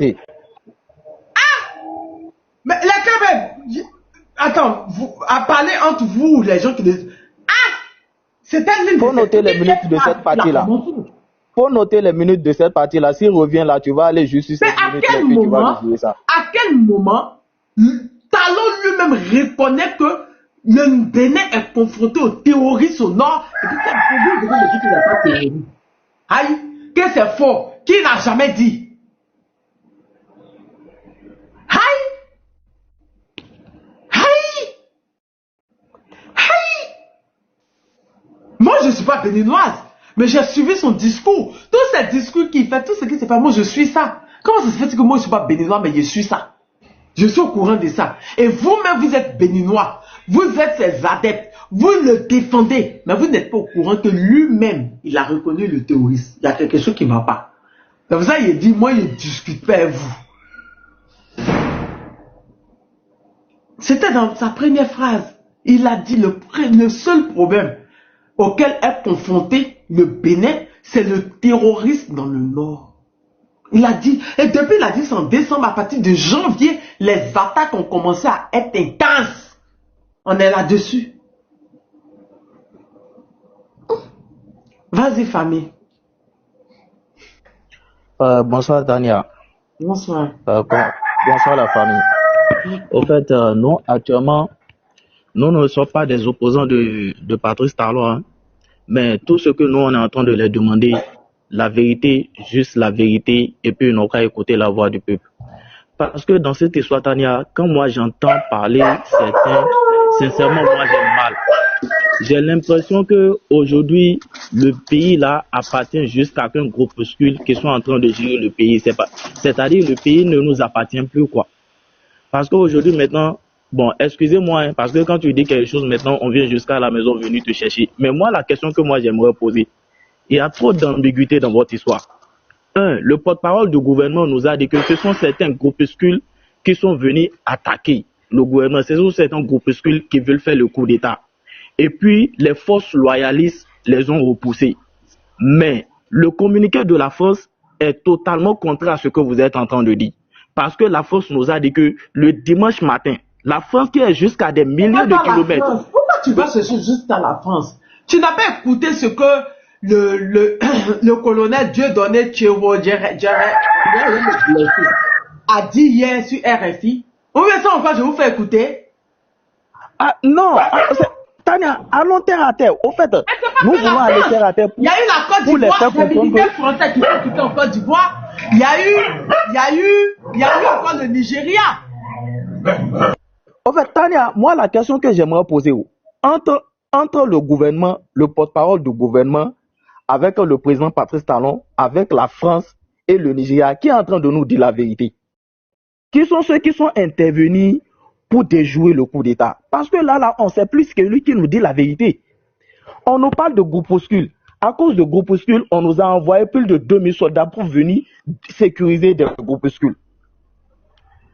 Mais les attends, à parler entre vous, les gens qui disent c'était l'une Faut noter les minutes de cette partie-là. Faut noter les minutes de cette partie-là. S'il revient là, tu vas aller juste sur cette minute et puis tu vas jouer ça. À quel moment Talon lui-même reconnaît que le Bénin est confronté aux terroristes au nord et puis qu'il n'a pas terroriste. Aïe, que c'est faux. Qui n'a jamais dit? Moi, je ne suis pas béninoise, mais j'ai suivi son discours. Tous ces discours qu'il fait, tout ce qui se fait, moi, je suis ça. Comment ça se fait que moi, je ne suis pas béninois, mais je suis ça? Je suis au courant de ça. Et vous-même, vous êtes béninois. Vous êtes ses adeptes. Vous le défendez. Mais vous n'êtes pas au courant que lui-même, il a reconnu le terroriste. Il y a quelque chose qui ne va pas. C'est pour ça qu'il dit, moi, je ne discute pas avec vous. C'était dans sa première phrase. Il a dit le seul problème auquel est confronté le Bénin, c'est le terrorisme dans le nord. Il a dit, et depuis il a dit en décembre, à partir de janvier, les attaques ont commencé à être intenses. On est là-dessus. Vas-y, famille. Bonsoir, Tania. Bonsoir. Bonsoir, la famille. Au fait, nous, actuellement, nous ne sommes pas des opposants de Patrice Talon, hein. Mais tout ce que nous, on est en train de leur demander, la vérité, juste la vérité, et puis nous qu'à écouter la voix du peuple. Parce que dans cette histoire, Tania, quand moi j'entends parler certains, sincèrement, moi j'ai mal. J'ai l'impression que aujourd'hui le pays là appartient juste à un groupuscule qui sont en train de gérer le pays. C'est-à-dire le pays ne nous appartient plus, quoi. Parce qu'aujourd'hui maintenant, bon, excusez-moi, hein, parce que quand tu dis quelque chose maintenant, on vient jusqu'à la maison venir te chercher. Mais moi, la question que moi j'aimerais poser, il y a trop d'ambiguïté dans votre histoire. Le porte-parole du gouvernement nous a dit que ce sont certains groupuscules qui sont venus attaquer le gouvernement. Ce sont certains groupuscules qui veulent faire le coup d'État. Et puis, les forces loyalistes les ont repoussés. Mais le communiqué de la France est totalement contraire à ce que vous êtes en train de dire. Parce que la France nous a dit que le dimanche matin, la France qui est jusqu'à des milliers de kilomètres. Pourquoi tu vas chercher jusqu'à la France? Tu n'as pas écouté ce que le colonel Dieudonné Tchewo a dit hier sur RFI. Vous voyez ça encore, je vous fais écouter. Non, Tania, allons terre à terre. Au fait, nous voulons aller terre à terre. Il y a eu la Côte d'Ivoire, les militaires français qui sont quittés en Côte d'Ivoire. Il y a eu encore le Nigeria. En fait, Tania, moi, la question que j'aimerais poser, entre le gouvernement, le porte-parole du gouvernement, avec le président Patrice Talon, avec la France et le Nigeria, qui est en train de nous dire la vérité? Qui sont ceux qui sont intervenus pour déjouer le coup d'État? Parce que là, on sait plus que lui qui nous dit la vérité. On nous parle de groupuscules. À cause de groupuscules, on nous a envoyé plus de 2000 soldats pour venir sécuriser des groupuscules.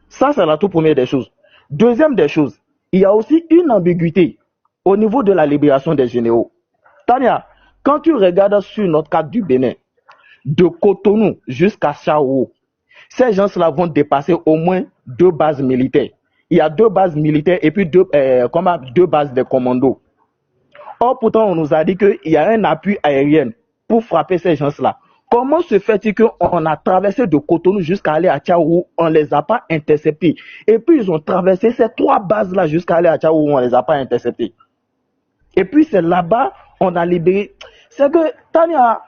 Ça, c'est la toute première des choses. Deuxième des choses, il y a aussi une ambiguïté au niveau de la libération des généraux. Tania, quand tu regardes sur notre carte du Bénin, de Cotonou jusqu'à Chao, ces gens-là vont dépasser au moins 2 bases militaires. Il y a 2 bases militaires et puis 2 bases de commandos. Or, pourtant, on nous a dit qu'il y a un appui aérien pour frapper ces gens-là. Comment se fait-il qu'on a traversé de Cotonou jusqu'à aller à Tchaou, on ne les a pas interceptés? Et puis, ils ont traversé ces 3 bases-là jusqu'à aller à Tchaou, on ne les a pas interceptés. Et puis, c'est là-bas, on a libéré. C'est que, Tania,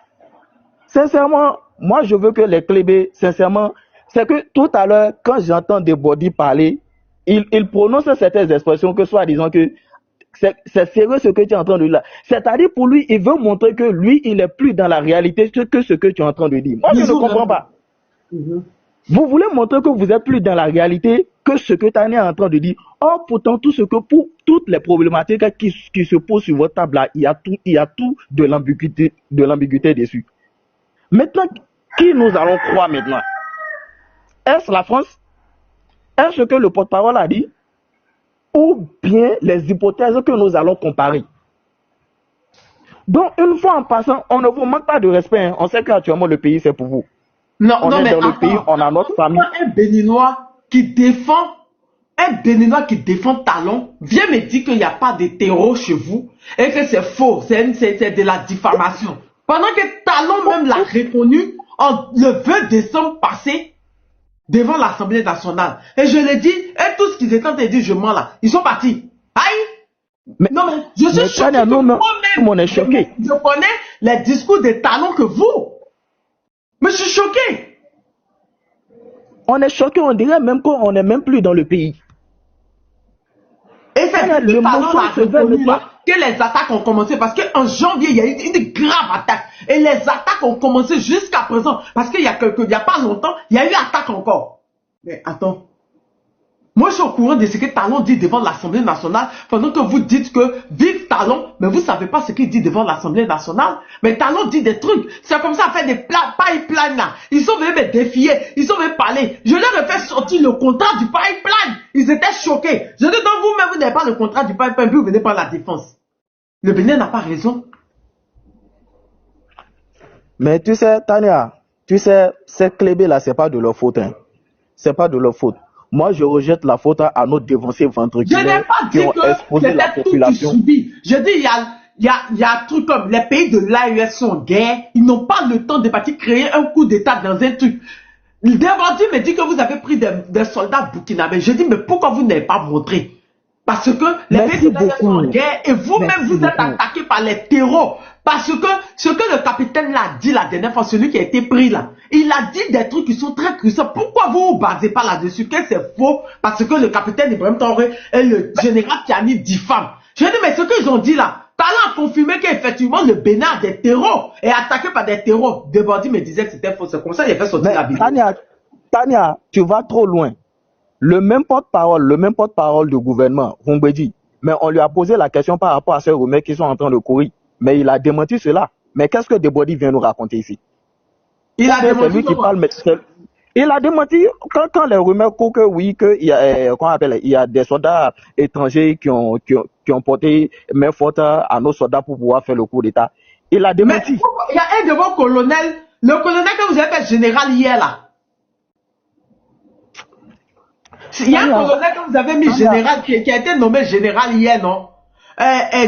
sincèrement, moi, je veux que les clébés, sincèrement, c'est que tout à l'heure, quand j'entends des bodys parler, ils prononcent certaines expressions que soit disant que c'est sérieux ce que tu es en train de dire. C'est-à-dire pour lui, il veut montrer que lui, il est plus dans la réalité que ce que tu es en train de dire. Moi, je ne comprends pas. Vous voulez montrer que vous êtes plus dans la réalité que ce que Tania est en train de dire. Or, pourtant, pour toutes les problématiques qui se posent sur votre table là, il y a tout de l'ambiguïté dessus. Maintenant, qui nous allons croire maintenant? Est-ce la France? Est-ce que le porte-parole a dit? Ou bien les hypothèses que nous allons comparer? Donc, une fois en passant, on ne vous manque pas de respect. Hein. On sait qu'actuellement, le pays, c'est pour vous. Non, On non, est mais dans le pays, attends. on a notre famille. Un Béninois qui défend Talon vient me dire qu'il n'y a pas de terreau chez vous et que c'est faux, c'est de la diffamation. Pendant que Talon même l'a reconnu le 20 décembre passé devant l'Assemblée nationale. Et je l'ai dit, et tout ce qu'ils étaient en train de dire, je mens là, ils sont partis. Aïe! Mais, Non, mais je suis mais choqué Tania, que nous, moi-même, on est choqués. je connais les discours des Talons que vous. Mais je suis choqué. On est choqués, on dirait même qu'on n'est même plus dans le pays. Et c'est Tania, depuis le Talon l'a mensonge se fait reconnu maintenant. là, que les attaques ont commencé. Parce qu'en janvier, il y a eu une grave attaque. Et les attaques ont commencé jusqu'à présent. Parce qu'il y a pas longtemps, il y a eu attaque encore. Mais attends. Moi, je suis au courant de ce que Talon dit devant l'Assemblée nationale, pendant que vous dites que vive Talon, mais vous ne savez pas ce qu'il dit devant l'Assemblée nationale. Mais Talon dit des trucs. C'est comme ça, à faire des pipelines là. Ils sont venus me défier, ils sont venus parler. Je leur ai fait sortir le contrat du pipeline. Ils étaient choqués. Je dis donc vous-même, vous n'avez pas le contrat du pipeline, puis vous venez par la défense. Le Bénin n'a pas raison. Mais tu sais, Tania, tu sais, ces clébés là, c'est pas de leur faute. Hein. C'est pas de leur faute. Moi, je rejette la faute à nos dévancés ventre Je n'ai pas qui dit ont que exposé la c'était tout qui population. subit. Je dis, il y a un truc comme les pays de l'AES sont en guerre. Ils n'ont pas le temps de partir créer un coup d'État dans un truc. Le Devandy me dit que vous avez pris des soldats burkinabés. Je dis, mais pourquoi vous n'avez pas montré? Parce que les Merci pays de l'AES sont en beaucoup. guerre et vous-même Merci vous êtes beaucoup. attaqués par les terreaux. Parce que ce que le capitaine l'a dit la dernière fois, celui qui a été pris là, il a dit des trucs qui sont très cruciaux. Pourquoi vous vous basez pas là-dessus? Que c'est faux? Parce que le capitaine Ibrahim Traoré et le général Tiani diffament. Je dis, mais ce qu'ils ont dit là, Talon a confirmé qu'effectivement le Bénin a des terreaux et attaqué par des terreaux. Devandy me disait que c'était faux. C'est comme ça qu'il a fait sortir la Mais vidéo. Tania, tu vas trop loin. Le même porte-parole du gouvernement, Rumbedi, mais on lui a posé la question par rapport à ces rumeurs qui sont en train de courir. Mais il a démenti cela. Mais qu'est-ce que Debody vient nous raconter ici? Il a C'est démenti lui qui comment? parle, mais il a démenti quand les rumeurs courent que oui, qu'il y a, qu'on appelle, il y a des soldats étrangers qui ont porté main forte à nos soldats pour pouvoir faire le coup d'État. Il a Mais démenti. il y a un de vos colonels, le colonel que vous avez fait général hier là. Il y a un Tania, colonel que vous avez mis Tania, général qui a été nommé général hier, non?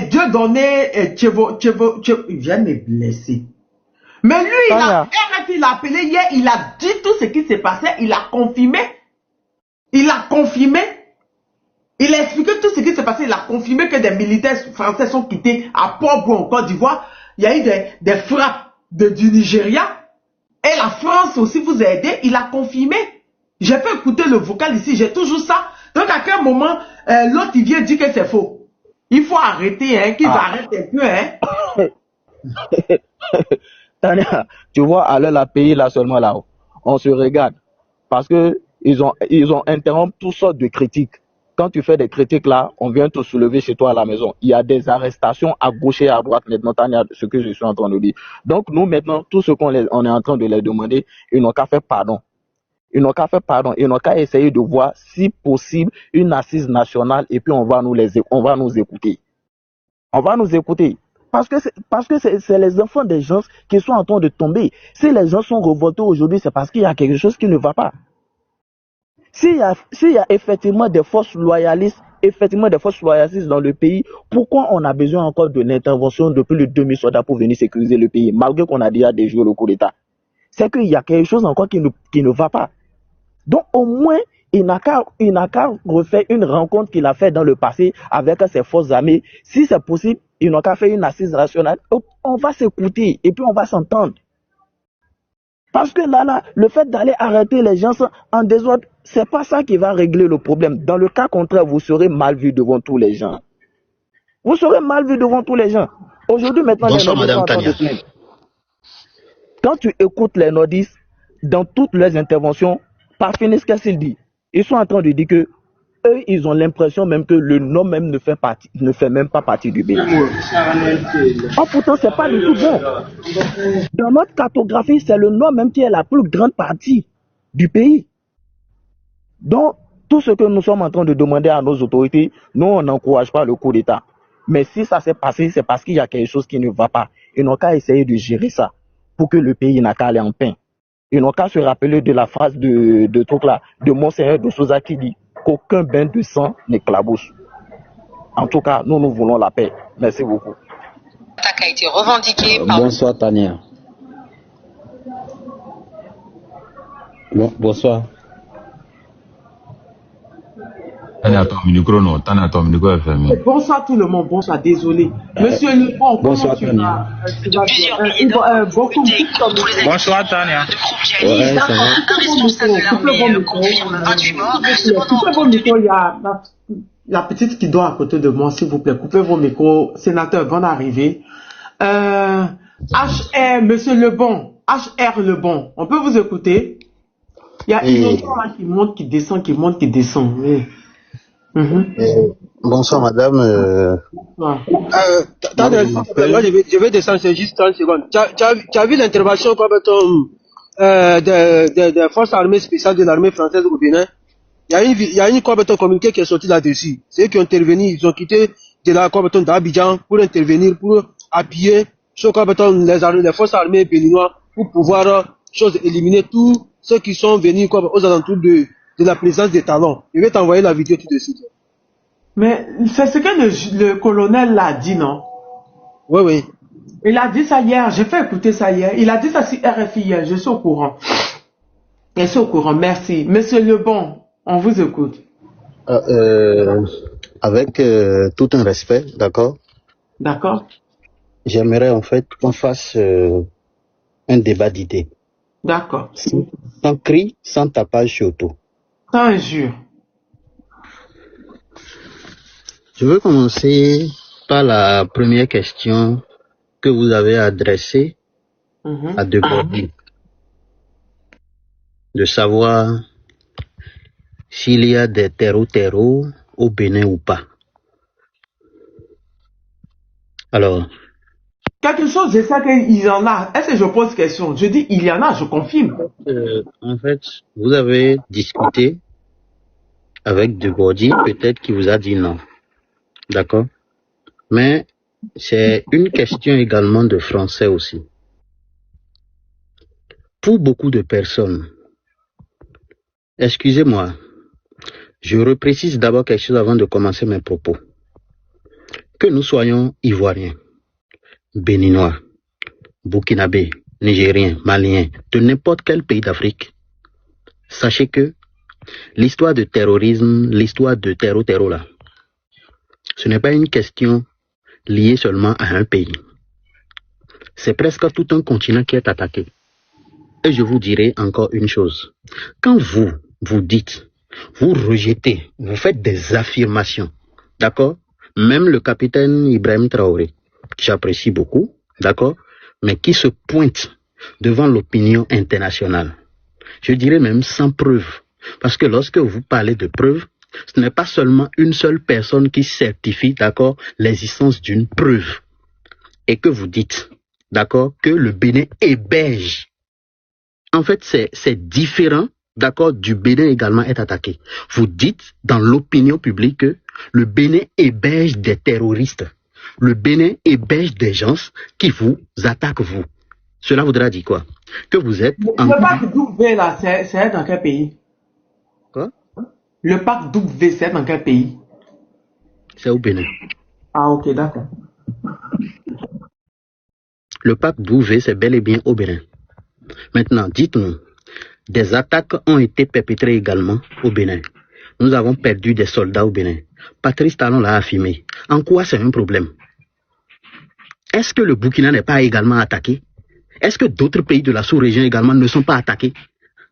Dieu donné, il vient de me blesser. Mais lui, Tania, il a appelé hier, il a dit tout ce qui s'est passé, il a confirmé. Il a confirmé. Il a expliqué tout ce qui s'est passé, il a confirmé que des militaires français sont quittés à Port-Bouin en Côte d'Ivoire. Il y a eu des frappes du Nigeria. Et la France aussi vous a aidé, il a confirmé. J'ai fait écouter le vocal ici, j'ai toujours ça. Donc à quel moment l'autre il vient dire que c'est faux? Il faut arrêter, hein, qu'ils arrêtent un peu, hein. Tania, tu vois, aller la pays là seulement là, on se regarde. Parce que ils ont interrompu toutes sortes de critiques. Quand tu fais des critiques là, on vient te soulever chez toi à la maison. Il y a des arrestations à gauche et à droite maintenant, Tania, ce que je suis en train de dire. Donc nous maintenant, tout ce on est en train de les demander, ils n'ont qu'à faire pardon. Ils n'ont qu'à faire pardon. Ils n'ont qu'à essayer de voir, si possible, une assise nationale et puis on va nous écouter. On va nous écouter. Parce que c'est les enfants des gens qui sont en train de tomber. Si les gens sont révoltés aujourd'hui, c'est parce qu'il y a quelque chose qui ne va pas. S'il y a effectivement des forces loyalistes dans le pays, pourquoi on a besoin encore de l'intervention de plus de 2000 soldats pour venir sécuriser le pays, malgré qu'on a déjà déjoué le coup d'État? C'est qu'il y a quelque chose encore qui ne va pas. Donc au moins, il n'a qu'à refaire une rencontre qu'il a faite dans le passé avec ses forces armées. Si c'est possible, il n'a qu'à faire une assise nationale. On va s'écouter et puis on va s'entendre. Parce que là, le fait d'aller arrêter les gens en désordre, c'est pas ça qui va régler le problème. Dans le cas contraire, vous serez mal vu devant tous les gens. Vous serez mal vu devant tous les gens. Aujourd'hui, maintenant, Bonsoir, les nordistes sont Madame en train de Tania. plaindre. Quand tu écoutes les nordistes, dans toutes leurs interventions, par finir, qu'est-ce qu'ils disent? Ils sont en train de dire que eux, ils ont l'impression même que le nom même ne fait même pas partie du pays. Oh, pourtant, c'est pas du tout bon. Dans notre cartographie, c'est le nom même qui est la plus grande partie du pays. Donc, tout ce que nous sommes en train de demander à nos autorités, nous, on n'encourage pas le coup d'État. Mais si ça s'est passé, c'est parce qu'il y a quelque chose qui ne va pas. Ils n'ont qu'à essayer de gérer ça pour que le pays n'a qu'à aller en paix. Ils n'ont qu'à se rappeler de la phrase de truc là, de Monseigneur de Souza qui dit qu'aucun bain de sang n'éclabousse. En tout cas, nous voulons la paix. Merci beaucoup. L'attaque a été revendiquée par... Bonsoir Tania. Bonsoir. Tania, ton micro non. Tania, ton micro est fermé. Bonsoir tout le monde, bonsoir, désolé. Monsieur Lebon, bonsoir, comment tu vas? Bonsoir Tania. Ouais, ça va. Coupez vos micros, il y a la petite qui doit à côté de moi, s'il vous plaît. Coupez vos micros. Sénateur, bonne arrivée. HR, monsieur Lebon, HR Lebon, on peut vous écouter? Il y a une autre là qui monte, qui descend, qui monte, qui descend. Oui. Bonsoir madame. Moi, je vais descendre, c'est juste 30 secondes. Tu as vu l'intervention des forces armées spéciales de l'armée française au Bénin? Il y a une communiqué qui est sorti là-dessus. C'est eux qui ont intervenu, ils ont quitté de la d'Abidjan pour intervenir, pour appuyer sur les forces armées béninoises pour pouvoir éliminer tous ceux qui sont venus aux alentours de la présence des talons. Je vais t'envoyer la vidéo tout de suite. Mais c'est ce que le colonel l'a dit, non? Oui, oui. Il a dit ça hier, j'ai fait écouter ça hier. Il a dit ça sur RFI hier, je suis au courant. Je suis au courant, merci. Monsieur Lebon, on vous écoute. Avec tout un respect, d'accord? D'accord. J'aimerais en fait qu'on fasse un débat d'idées. D'accord. Sans cri, sans tapage sur tout. Sans injure. Je veux commencer par la première question que vous avez adressée à De Broglie. De savoir s'il y a des terreaux au Bénin ou pas. Alors. Quelque chose, je sais qu'il y en a. Est-ce que je pose question? Je dis il y en a, je confirme. En fait, vous avez discuté avec De Broglie, peut-être qu'il vous a dit non. D'accord? Mais c'est une question également de français aussi. Pour beaucoup de personnes, excusez-moi, je reprécise d'abord quelque chose avant de commencer mes propos. Que nous soyons Ivoiriens, Béninois, Burkinabés, Nigériens, Maliens, de n'importe quel pays d'Afrique, sachez que l'histoire de terrorisme, l'histoire de terreau là, ce n'est pas une question liée seulement à un pays. C'est presque tout un continent qui est attaqué. Et je vous dirai encore une chose. Quand vous dites, vous rejetez, vous faites des affirmations, d'accord? Même le capitaine Ibrahim Traoré, que j'apprécie beaucoup, d'accord? Mais qui se pointe devant l'opinion internationale. Je dirais même sans preuve. Parce que lorsque vous parlez de preuve, ce n'est pas seulement une seule personne qui certifie, d'accord, l'existence d'une preuve. Et que vous dites, d'accord, que le Bénin héberge. En fait, c'est différent, d'accord, du Bénin également est attaqué. Vous dites dans l'opinion publique que le Bénin héberge des terroristes. Le Bénin héberge des gens qui vous attaquent, vous. Cela voudra dire quoi? Que vous êtes... Le parc W, là, c'est dans quel pays? Quoi? Le parc W, c'est dans quel pays? C'est au Bénin. Ah, ok, d'accord. Le parc W, c'est bel et bien au Bénin. Maintenant, dites-nous, des attaques ont été perpétrées également au Bénin. Nous avons perdu des soldats au Bénin. Patrice Talon l'a affirmé. En quoi c'est un problème? Est-ce que le Burkina n'est pas également attaqué? Est-ce que d'autres pays de la sous-région également ne sont pas attaqués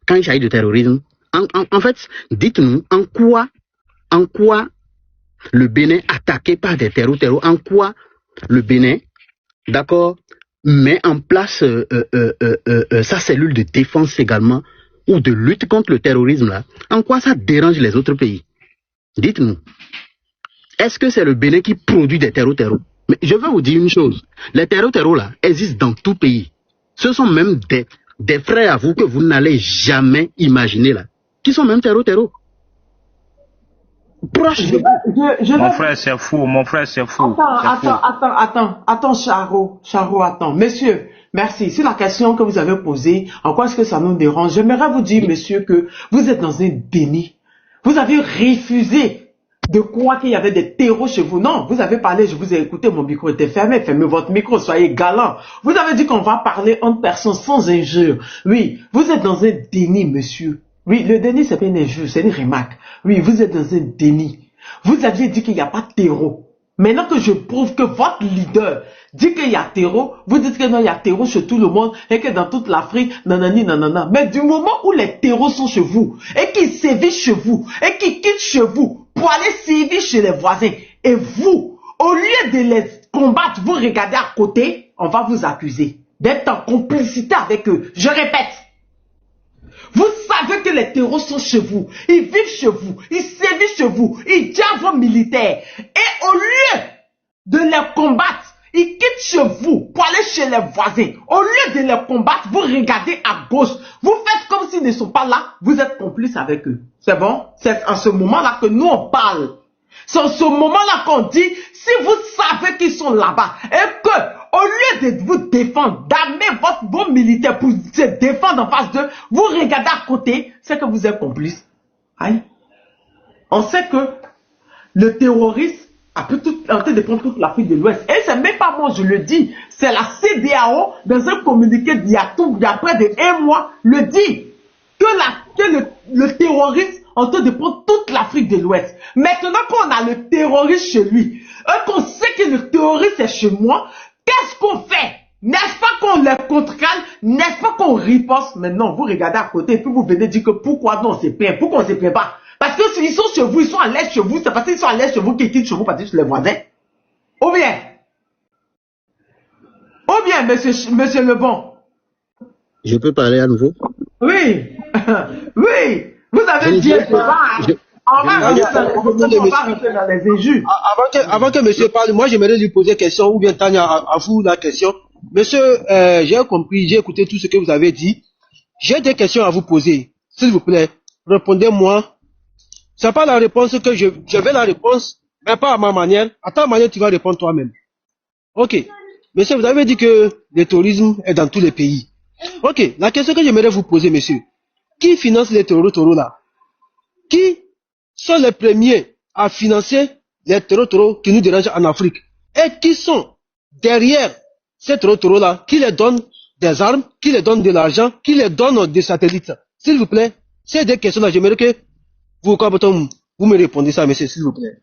quand il s'agit de terrorisme? En fait, dites-nous en quoi le Bénin attaqué par des terreaux, en quoi le Bénin, d'accord, met en place sa cellule de défense également ou de lutte contre le terrorisme là, en quoi ça dérange les autres pays? Dites-nous. Est-ce que c'est le Bénin qui produit des terreaux? Mais je vais vous dire une chose. Les terreaux là existent dans tout pays. Ce sont même des frères à vous que vous n'allez jamais imaginer là, qui sont même terreaux. Proche. Mon frère c'est fou, Attends, Charo, attends. Monsieur, merci. Sur la question que vous avez posée, en quoi est-ce que ça nous dérange? J'aimerais vous dire, monsieur, que vous êtes dans un déni. Vous avez refusé de croire qu'il y avait des terreaux chez vous. Non, vous avez parlé, je vous ai écouté, mon micro était fermé. Fermez votre micro, soyez galant. Vous avez dit qu'on va parler entre personnes sans injure. Oui, vous êtes dans un déni, monsieur. Oui, le déni, c'est pas une injure, c'est une remarque. Oui, vous êtes dans un déni. Vous aviez dit qu'il n'y a pas de terreau. Maintenant que je prouve que votre leader dit qu'il y a terreau, vous dites que non, il y a terreau chez tout le monde et que dans toute l'Afrique, nanani, nanana. Mais du moment où les terreaux sont chez vous et qu'ils sévissent chez vous et qu'ils quittent chez vous pour aller sévir chez les voisins et vous, au lieu de les combattre, vous regardez à côté, on va vous accuser d'être en complicité avec eux. Je répète. Vous savez que les terreaux sont chez vous, ils vivent chez vous, ils sévissent chez vous, ils tirent vos militaires. Et au lieu de les combattre, ils quittent chez vous pour aller chez les voisins. Au lieu de les combattre, vous regardez à gauche, vous faites comme s'ils ne sont pas là, vous êtes complice avec eux. C'est bon? C'est en ce moment-là que nous on parle. C'est en ce moment-là qu'on dit, si vous savez qu'ils sont là-bas et que, au lieu de vous défendre, d'amener vos militaires pour se défendre en face d'eux, vous regardez à côté, c'est que vous êtes complice. Aïe. On sait que le terroriste a pu tenter de prendre toute l'Afrique de l'Ouest. Et c'est même pas moi, je le dis. C'est la CEDEAO, dans un communiqué d'il y a près de 1 mois, le dit. Que le terroriste en train de prendre toute l'Afrique de l'Ouest. Maintenant qu'on a le terroriste chez lui, et qu'on sait que le terroriste est chez moi, qu'est-ce qu'on fait? N'est-ce pas qu'on les contrecale? N'est-ce pas qu'on riposte? Maintenant, vous regardez à côté et puis vous venez dire que pourquoi non, on se plaint? Pourquoi on ne se plaint pas? Parce que s'ils sont chez vous, ils sont à l'aise chez vous, c'est parce qu'ils sont à l'aise chez vous qu'ils quittent chez vous parce que chez les voisins. Ou bien, monsieur Lebon. Je peux parler à nouveau? Oui, oui, vous avez dit on va rentrer dans les injures. Avant que monsieur parle, moi j'aimerais lui poser une question, ou bien Tania, à vous la question. Monsieur, j'ai compris, j'ai écouté tout ce que vous avez dit. J'ai des questions à vous poser. S'il vous plaît, répondez-moi. C'est pas la réponse que je veux la réponse, mais pas à ma manière. À ta manière, tu vas répondre toi-même. Ok. Monsieur, vous avez dit que le terrorisme est dans tous les pays. Ok. La question que j'aimerais vous poser, monsieur. Qui finance les terroristes là? Qui sont les premiers à financer les terroristes qui nous dérangent en Afrique? Et qui sont derrière ces terroristes là? Qui les donnent des armes? Qui les donnent de l'argent? Qui les donnent des satellites? S'il vous plaît, ces deux questions-là, j'aimerais que vous me répondez ça, monsieur, s'il vous plaît.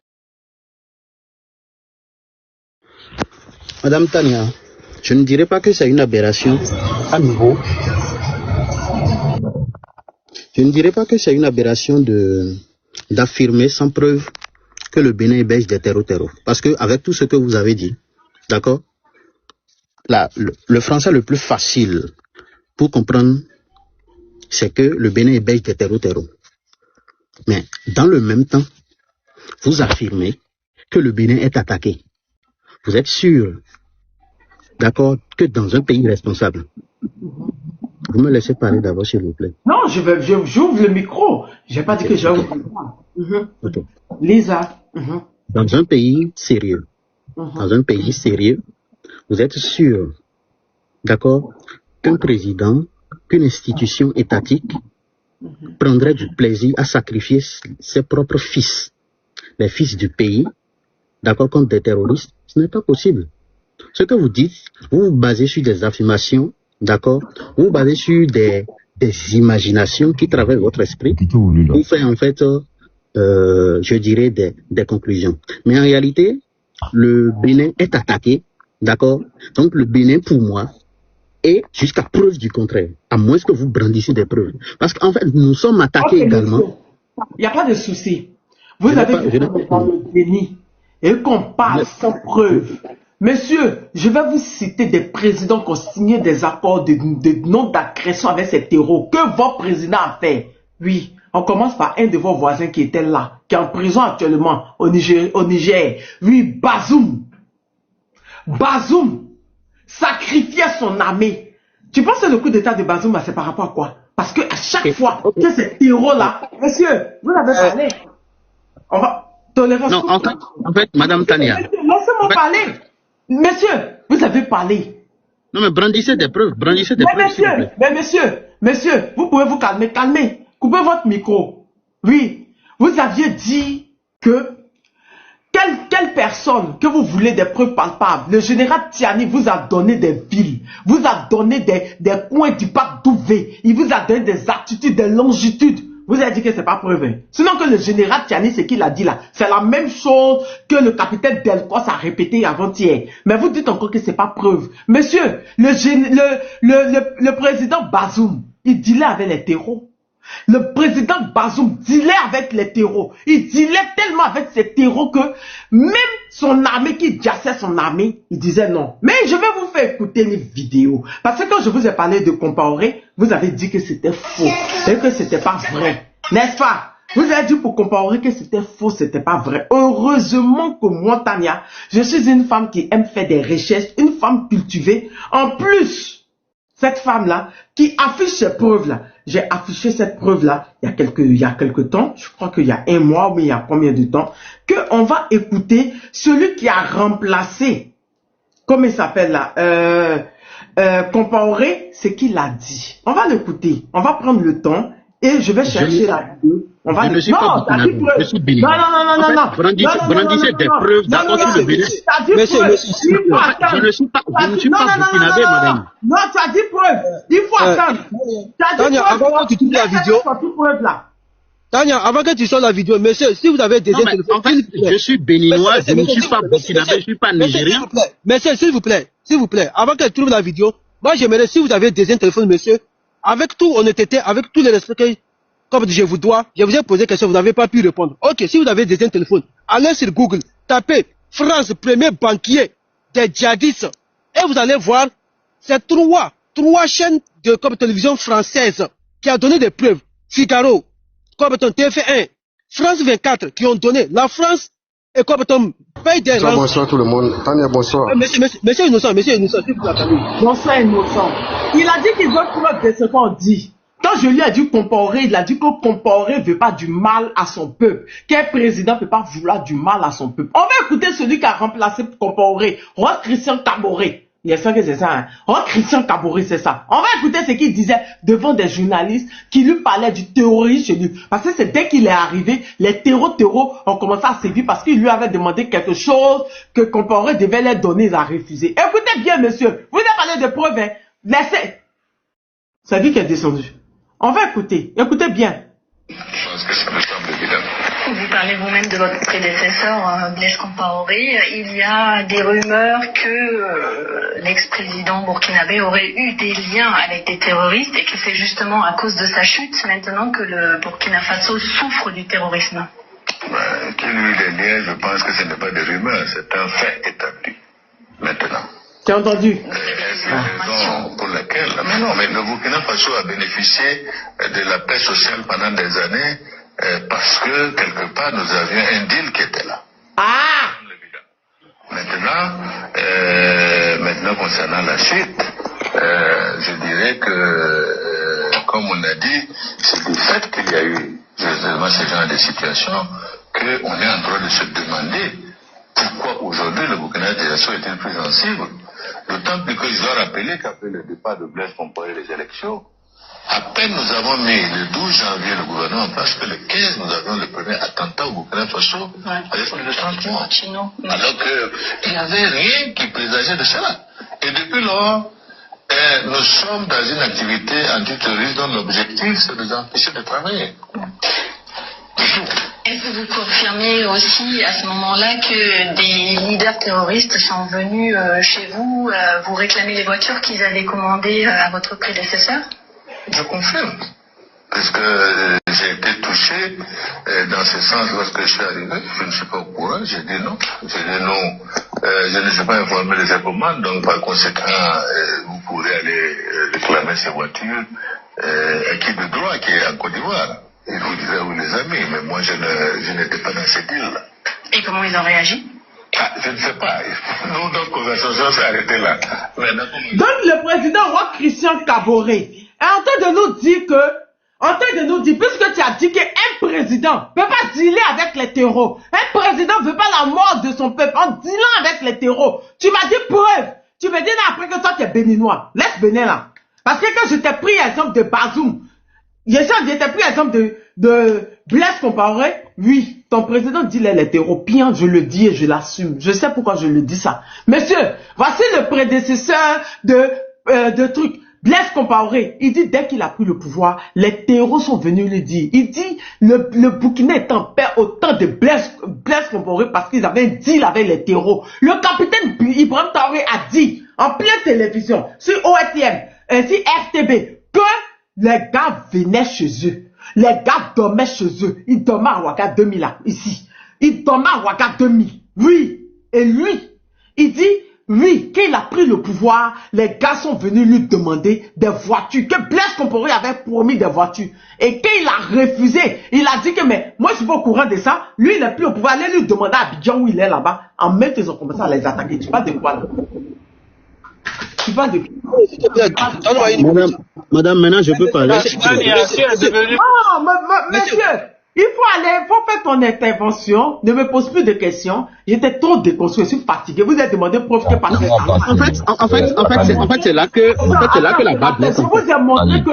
Madame Tania, je ne dirais pas que c'est une aberration à nouveau. Je ne dirais pas que c'est une aberration d'affirmer sans preuve que le Bénin est belge des terreaux. Parce que avec tout ce que vous avez dit, d'accord, le français le plus facile pour comprendre, c'est que le Bénin est belge des terreaux. Mais dans le même temps, vous affirmez que le Bénin est attaqué. Vous êtes sûr, d'accord, que dans un pays responsable? Vous me laissez parler d'abord, s'il vous plaît. Non, j'ouvre le micro. J'ai pas dit que j'ouvre le micro. Okay. Lisa. Dans un pays sérieux, vous êtes sûr, d'accord, qu'un président, qu'une institution étatique prendrait du plaisir à sacrifier ses propres fils, les fils du pays, d'accord, contre des terroristes? Ce n'est pas possible. Ce que vous dites, vous vous basez sur des affirmations, d'accord, vous vous basez sur des imaginations qui traversent votre esprit, pour faire en fait, je dirais, des conclusions. Mais en réalité, le Bénin est attaqué, d'accord, donc le Bénin, pour moi, et jusqu'à preuve du contraire, à moins que vous brandissiez des preuves. Parce qu'en fait, nous sommes attaqués également. Il n'y a pas de souci. Vous avez dit dans le déni et qu'on parle sans preuve. Monsieur, je vais vous citer des présidents qui ont signé des accords de non-agression avec ces terreaux. Que votre président a fait? Oui, on commence par un de vos voisins qui était là, qui est en prison actuellement au Niger. Oui, Bazoum. Bazoum sacrifiait son armée. Tu penses que le coup d'état de Bazoum, c'est par rapport à quoi? Parce que à chaque fois que ces terreaux-là, monsieur, vous l'avez parlé. On va tolérer. Non, en fait, Madame Tania. Laissez-moi parler. Monsieur, vous avez parlé. Non, mais brandissez des preuves, s'il vous plaît. Monsieur, vous pouvez vous calmer, coupez votre micro. Oui, vous aviez dit que quelle personne que vous voulez des preuves palpables, le général Tiani vous a donné des villes, vous a donné des coins du parc d'Ouvé, il vous a donné des attitudes, des longitudes. Vous avez dit que c'est pas preuve. Sinon que le général Tiani, ce qu'il a dit là, c'est la même chose que le capitaine Delcos a répété avant-hier. Mais vous dites encore que c'est pas preuve. Monsieur, le président Bazoum, il dealait avec les terreaux. Le président Bazoum dealait avec les terreaux. Il dealait tellement avec ces terreaux que même son armée qui jassait son armée, il disait non. Mais je vais vous faire écouter les vidéos. Parce que quand je vous ai parlé de Compaoré, vous avez dit que c'était faux et que c'était pas vrai. N'est-ce pas? Vous avez dit pour Compaoré que c'était faux, c'était pas vrai. Heureusement que moi, Tania, je suis une femme qui aime faire des recherches, une femme cultivée. En plus, cette femme-là, qui affiche ces preuves-là, j'ai affiché cette preuve-là il y a quelques temps, je crois qu'il y a un mois, mais il y a combien de temps, qu'on va écouter celui qui a remplacé, comment il s'appelle là, Compaoré, ce qu'il a dit. On va l'écouter, on va prendre le temps et je vais chercher la vidéo. On va je ne suis pas Burkinabé, je suis béninois. Non. Brandissez des preuves d'abord sur le Bénin. Monsieur, je ne suis pas Burkinabé, madame. Non, tu as dit preuve. Il faut attendre. Tania, avant que tu tournes la vidéo. Tania, avant que tu sortes la vidéo, monsieur, si vous avez des téléphones. En fait, je suis béninois, je ne suis pas burkinabé, je ne suis pas nigérien. Monsieur, s'il vous plaît, avant que tu trouves la vidéo, moi j'aimerais, si vous avez des téléphones, monsieur, avec tout honnêteté, avec tous les respects que, comme je vous dois, je vous ai posé question, vous n'avez pas pu répondre. Ok, si vous avez des téléphones, allez sur Google, tapez France premier banquier des djihadistes et vous allez voir ces trois chaînes de comme télévision française qui a donné des preuves. Figaro, comme TF1, France 24 qui ont donné. La France est comme paye des rançons. Bonsoir tout le monde. Tania, bonsoir. Monsieur Innocent, s'il vous plaît. Bonsoir Innocent. Il a dit qu'il veut preuve de ce qu'on dit. Quand je lui ai dit Compaoré, il a dit que Compaoré ne veut pas du mal à son peuple. Quel président ne peut pas vouloir du mal à son peuple? On va écouter celui qui a remplacé Compaoré, Roi Christian Caboret. Il y a ça que c'est ça, hein. Roi Christian Caboret, c'est ça. On va écouter ce qu'il disait devant des journalistes qui lui parlaient du terrorisme chez lui. Parce que c'est dès qu'il est arrivé, les terreaux ont commencé à sévir parce qu'il lui avait demandé quelque chose que Compaoré devait leur donner, il a refusé. Écoutez bien, monsieur. Vous avez parlé de preuves, hein. Laissez. C'est lui qui est descendu. On va écouter. Écoutez bien. Je pense que ça me semble évident. Vous parlez vous-même de votre prédécesseur, Blaise Compaoré. Il y a des rumeurs que l'ex-président burkinabé aurait eu des liens avec des terroristes et que c'est justement à cause de sa chute maintenant que le Burkina Faso souffre du terrorisme. Qu'il y ait eu des liens, je pense que ce n'est pas des rumeurs, c'est un fait établi. Maintenant. Tu as entendu? C'est la raison pour laquelle... Mais non, mais le Burkina Faso a bénéficié de la paix sociale pendant des années parce que, quelque part, nous avions un deal qui était là. Ah! Maintenant, concernant la suite, je dirais que, comme on a dit, c'est du fait qu'il y a eu justement ce genre de situation qu'on est en train de se demander pourquoi aujourd'hui le Burkina Faso est-il plus sensible. D'autant plus que je dois rappeler qu'après le départ de Blaise Compaoré les élections, à peine nous avons mis le 12 janvier le gouvernement en place que le 15 nous avions le premier attentat au Burkina Faso avec plus de 30 morts. Alors qu'il n'y avait rien qui présageait de cela. Et depuis lors, nous sommes dans une activité antiterroriste dont l'objectif c'est de nous empêcher de travailler. Est-ce que vous confirmez aussi à ce moment-là que des leaders terroristes sont venus chez vous vous réclamer les voitures qu'ils avaient commandées à votre prédécesseur? Je confirme. Parce que j'ai été touché dans ce sens lorsque je suis arrivé. Je ne suis pas au courant. J'ai dit non. Je ne suis pas informé de ces commandes. Donc par conséquent, vous pourrez aller réclamer ces voitures qui de droit qui est en Côte d'Ivoire. Il vous disait, oui les amis, mais moi je n'étais pas dans ces deals-là. Et comment ils ont réagi? Je ne sais pas. Nous, notre conversation s'est arrêtée là. Donc le président Roi Christian Caboret est en train de nous dire, puisque tu as dit qu'un président ne peut pas dealer avec les terreaux, un président ne veut pas la mort de son peuple en dealant avec les terreaux. Tu m'as dit preuve. tu me dis là après que toi tu es béninois. Laisse Bénin là. Parce que quand je t'ai pris l'exemple de Bazoum, je t'ai pris l'exemple de Blaise Compaoré, oui, ton président dit les hétéropien, je le dis et je l'assume. Je sais pourquoi je le dis ça. Monsieur, voici le prédécesseur de truc. Blaise Compaoré, il dit dès qu'il a pris le pouvoir, les terreaux sont venus lui dire. Il dit le Burkina est en paix au temps de Blaise Compaoré parce qu'ils avaient un deal avec les terreaux. Le capitaine Ibrahim Traoré a dit en pleine télévision, sur ORTM, sur RTB, que les gars venaient chez eux. Les gars dormaient chez eux. Ils dormaient à Ouaga 2000 là, ici. Ils dormaient à Ouaga 2000. Oui. Et lui, il dit, oui, quand il a pris le pouvoir, les gars sont venus lui demander des voitures. Que Blaise Compaoré avait promis des voitures. Et quand il a refusé, il a dit que, mais moi je suis pas au courant de ça. Lui, il n'est plus au pouvoir. Allez lui demander à Abidjan où il est là-bas. En même temps, ils ont commencé à les attaquer. Tu parles de quoi là? Tu parles de Madame, maintenant je peux parler. monsieur, il faut faire ton intervention. Ne me pose plus de questions. J'étais trop déconstruit, je suis fatigué. Vous êtes demandé pour que parce que En fait, c'est là que la barre blesse. Je vous ai montré que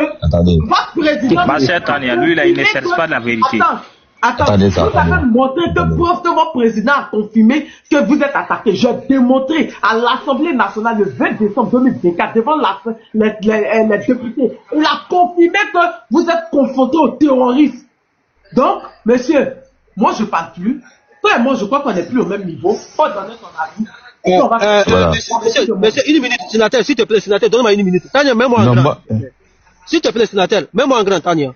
votre président. Ma chère Tania, lui là, il ne cherche pas la vérité. Attendez, vous avez montré que preuve que votre président a confirmé que vous êtes attaqué. J'ai démontré à l'Assemblée nationale le 20 décembre 2024 devant les députés. Il a confirmé que vous êtes confronté aux terroristes. Donc, monsieur, moi je ne parle plus. Toi et moi, je crois qu'on n'est plus au même niveau. Faut donner ton avis. Monsieur, une minute, sénateur, s'il te plaît, sénateur, donne-moi une minute. Tania, mets-moi en grand. S'il te plaît, sénateur, mets-moi en grand, Tania.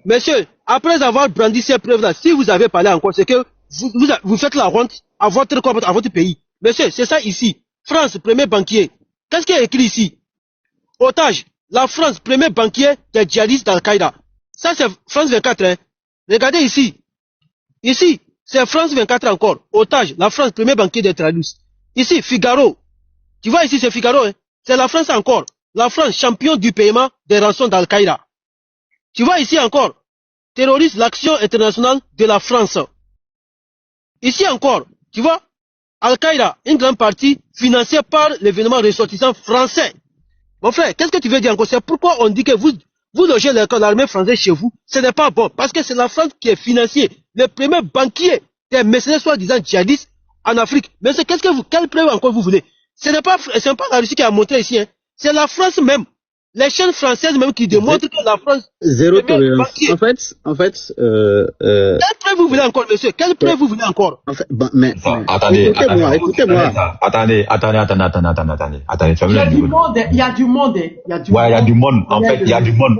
Monsieur, après avoir brandi ces preuves-là, si vous avez parlé encore, c'est que vous faites la honte à votre pays. Monsieur, c'est ça ici. France, premier banquier. Qu'est-ce qui est écrit ici? Otage. La France, premier banquier des djihadistes d'Al-Qaïda. Ça, c'est France 24. Hein. Regardez ici. Ici, c'est France 24 encore. Otage. La France, premier banquier des terroristes. Ici, Figaro. Tu vois ici, c'est Figaro. Hein. C'est la France encore. La France, champion du paiement des rançons d'Al-Qaïda. Tu vois ici encore, terroriste, l'action internationale de la France. Ici encore, tu vois, Al-Qaïda, une grande partie financée par l'événement ressortissant français. Mon frère, qu'est-ce que tu veux dire encore? C'est pourquoi on dit que vous logez l'armée française chez vous. Ce n'est pas bon, parce que c'est la France qui est financier, le premier banquier des mercenaires soi-disant djihadistes en Afrique. Mais quelle preuve encore vous voulez? Ce n'est pas la Russie qui a montré ici, hein. C'est la France même. Les chaînes françaises même qui démontrent que la France... Zéro tolérance. En fait, quelle preuve vous voulez encore, monsieur? Quelle preuve vous voulez encore? En fait, mais écoutez-moi. Attendez. Il y a du monde. Ouais, il y a du monde. En fait, il y a du monde.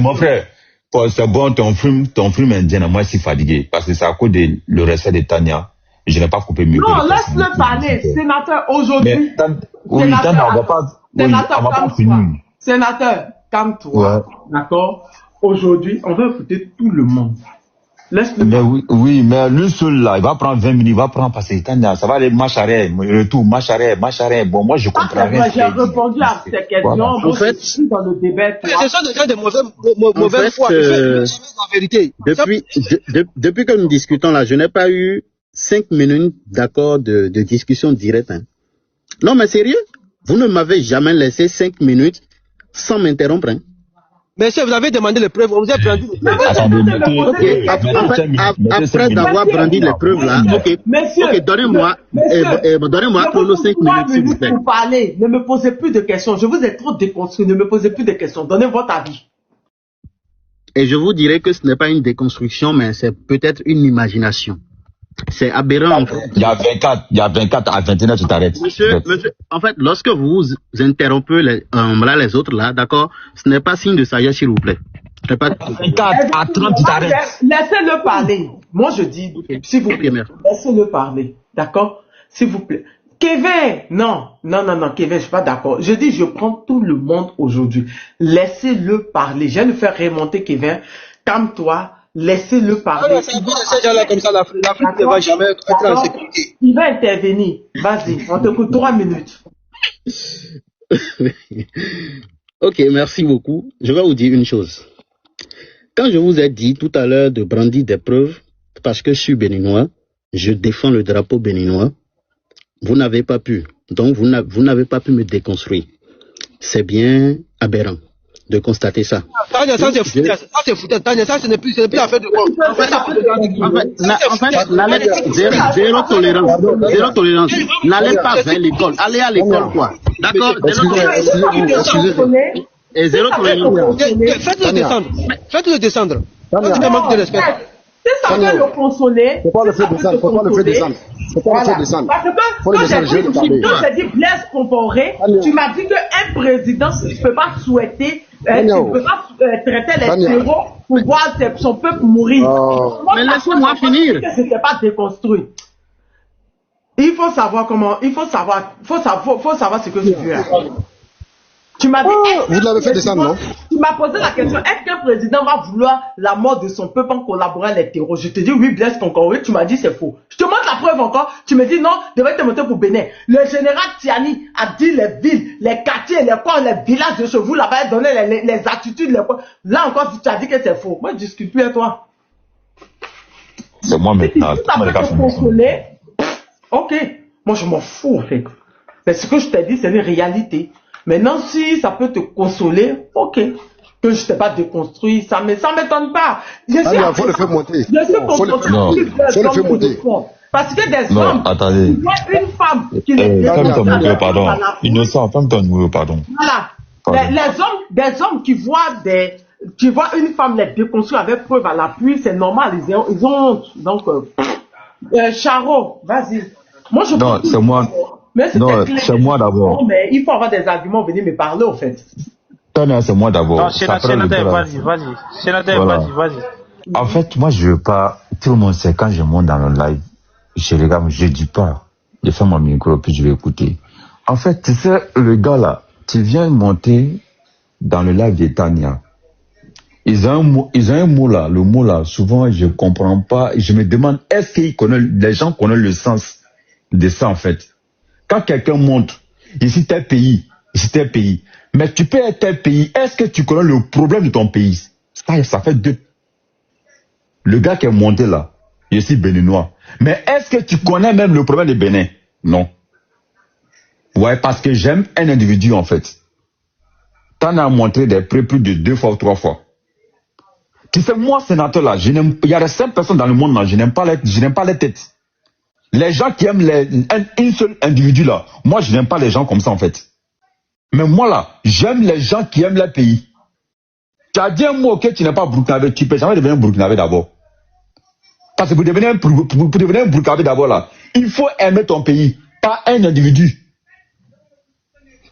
Mon frère, c'est bon, ton film indien, moi, je suis fatigué. Parce que c'est à cause de le respect de Tania. Je n'ai pas coupé mieux. Non, laisse-le parler, sénateur, aujourd'hui. Oui, Tania, on va pas finir. Sénateur, calme-toi, ouais. D'accord? Aujourd'hui, on va écouter tout le monde. Laisse-le. Mais oui, mais lui seul là, il va prendre 20 minutes, il va prendre parce que Tania, ça va aller marche arrière, retour, marche arrière. Bon, moi je comprends rien. J'ai répondu à ces questions. Voilà. En fait, dans le débat. Ce sont des gens de mauvaise foi. La vérité. Depuis que nous discutons là, je n'ai pas eu 5 minutes d'accord de discussion directe. Hein. Non, mais sérieux, vous ne m'avez jamais laissé 5 minutes sans m'interrompre. Hein. Monsieur, vous avez demandé les preuves, on vous a brandi les preuves. Après d'avoir brandi les preuves là, donnez-moi chrono 5 minutes s'il vous plaît. Pour parler, ne me posez plus de questions, je vous ai trop déconstruit, ne me posez plus de questions, donnez votre avis. Et je vous dirais que ce n'est pas une déconstruction, mais c'est peut-être une imagination. C'est aberrant. En fait. Il y a 24 à 29, tu t'arrêtes. Monsieur, en fait, lorsque vous interrompez les autres là, d'accord, ce n'est pas signe de sagesse, s'il vous plaît. 24 à 30, tu t'arrêtes. Laissez-le parler. Moi, je dis, s'il vous plaît, laissez-le parler. D'accord? S'il vous plaît. Kevin, non, Kevin, je suis pas d'accord. Je dis, je prends tout le monde aujourd'hui. Laissez-le parler. Je vais le faire remonter, Kevin. Calme-toi. Laissez-le parler. Comme ça, l'Afrique ne va jamais être en sécurité. Il va intervenir. Vas-y, on te coûte 3 minutes. Ok, merci beaucoup. Je vais vous dire une chose. Quand je vous ai dit tout à l'heure de brandir des preuves, parce que je suis béninois, je défends le drapeau béninois, Vous n'avez pas pu. Donc, vous n'avez pas pu me déconstruire. C'est bien aberrant de constater ça. Tania, ça c'est foutu. Tania, ça ce n'est plus affaire de quoi. En fait, zéro tolérance. N'allez pas vers l'école. Allez à l'école, quoi. D'accord? Et zéro tolérance. Faites-le descendre. C'est un manque de respect. C'est ça peut le consoler. Faut pas le faire descendre. Faut pas le faire descendre. Faut pas le faire descendre. Parce que quand j'ai dit Blaise Compaoré, tu m'as dit qu'un président ne peut pas souhaiter, ne peut pas traiter les terreaux pour voir son peuple mourir. Mais laissez-moi finir. Que c'était pas déconstruit. Il faut savoir comment, il faut savoir ce que je veux. Tu m'as dit, vous l'avez fait descendre, non? Tu m'as posé la question, est-ce qu'un président va vouloir la mort de son peuple en collaborant avec les terreaux? Je te dis oui, Blaise Compaoré, tu m'as dit c'est faux. Je te montre la preuve encore, tu me dis non, devrais te monter pour Bénin. Le général Tiani a dit les villes, les quartiers, les coins, les villages de chez vous là-bas, il a donné les attitudes, les coins. Là encore, tu as dit que c'est faux. Moi, je discute plus avec toi. C'est moi maintenant. Si ça peut te consoler, ok. Moi, je m'en fous en fait. Mais ce que je t'ai dit, c'est une réalité. Maintenant, si ça peut te consoler, ok. Que je t'ai pas déconstruit, ça m'étonne pas. Il faut le faire monter. Faut le faire monter. Parce que des hommes, attendez. Une femme qui ferme ton micro, pardon. Innocent, ferme ton micro, pardon. Voilà. Des hommes qui voient une femme les déconstruire avec preuve à l'appui, c'est normal, ils ont honte. Donc, Charo, vas-y. Moi, je non, c'est moi. Non, c'est moi d'abord. Mais il faut avoir des arguments, venir me parler, en fait. Tania, c'est moi d'abord. Non, Sénateur, vas-y. Sénateur, vas-y. En fait, moi, je veux pas. Tout le monde sait, quand je monte dans le live, je regarde, je dis pas. Je fais mon micro, puis je vais écouter. En fait, tu sais, le gars là, tu viens monter dans le live de Tania. Ils ont un mot là. Le mot là, souvent, je comprends pas. Je me demande, est-ce qu'ils connaissent, les gens connaissent le sens de ça, en fait. Quand quelqu'un montre, ici tel pays, mais tu peux être tel pays, est-ce que tu connais le problème de ton pays? Ça fait deux. Le gars qui est monté là, je suis béninois. Mais est-ce que tu connais même le problème de Bénin? Non. Ouais, parce que j'aime un individu en fait. T'en as montré des preuves plus de 2 fois ou 3 fois. Tu sais, moi, sénateur là, il y a 5 personnes dans le monde là, je n'aime pas les têtes. Les gens qui aiment un seul individu là, moi je n'aime pas les gens comme ça en fait. Mais moi là, j'aime les gens qui aiment leur pays. Tu as dit un mot que tu n'es pas burkinabé, tu peux jamais devenir burkinabé d'abord. Parce que pour devenir un burkinabé d'abord là, il faut aimer ton pays, pas un individu.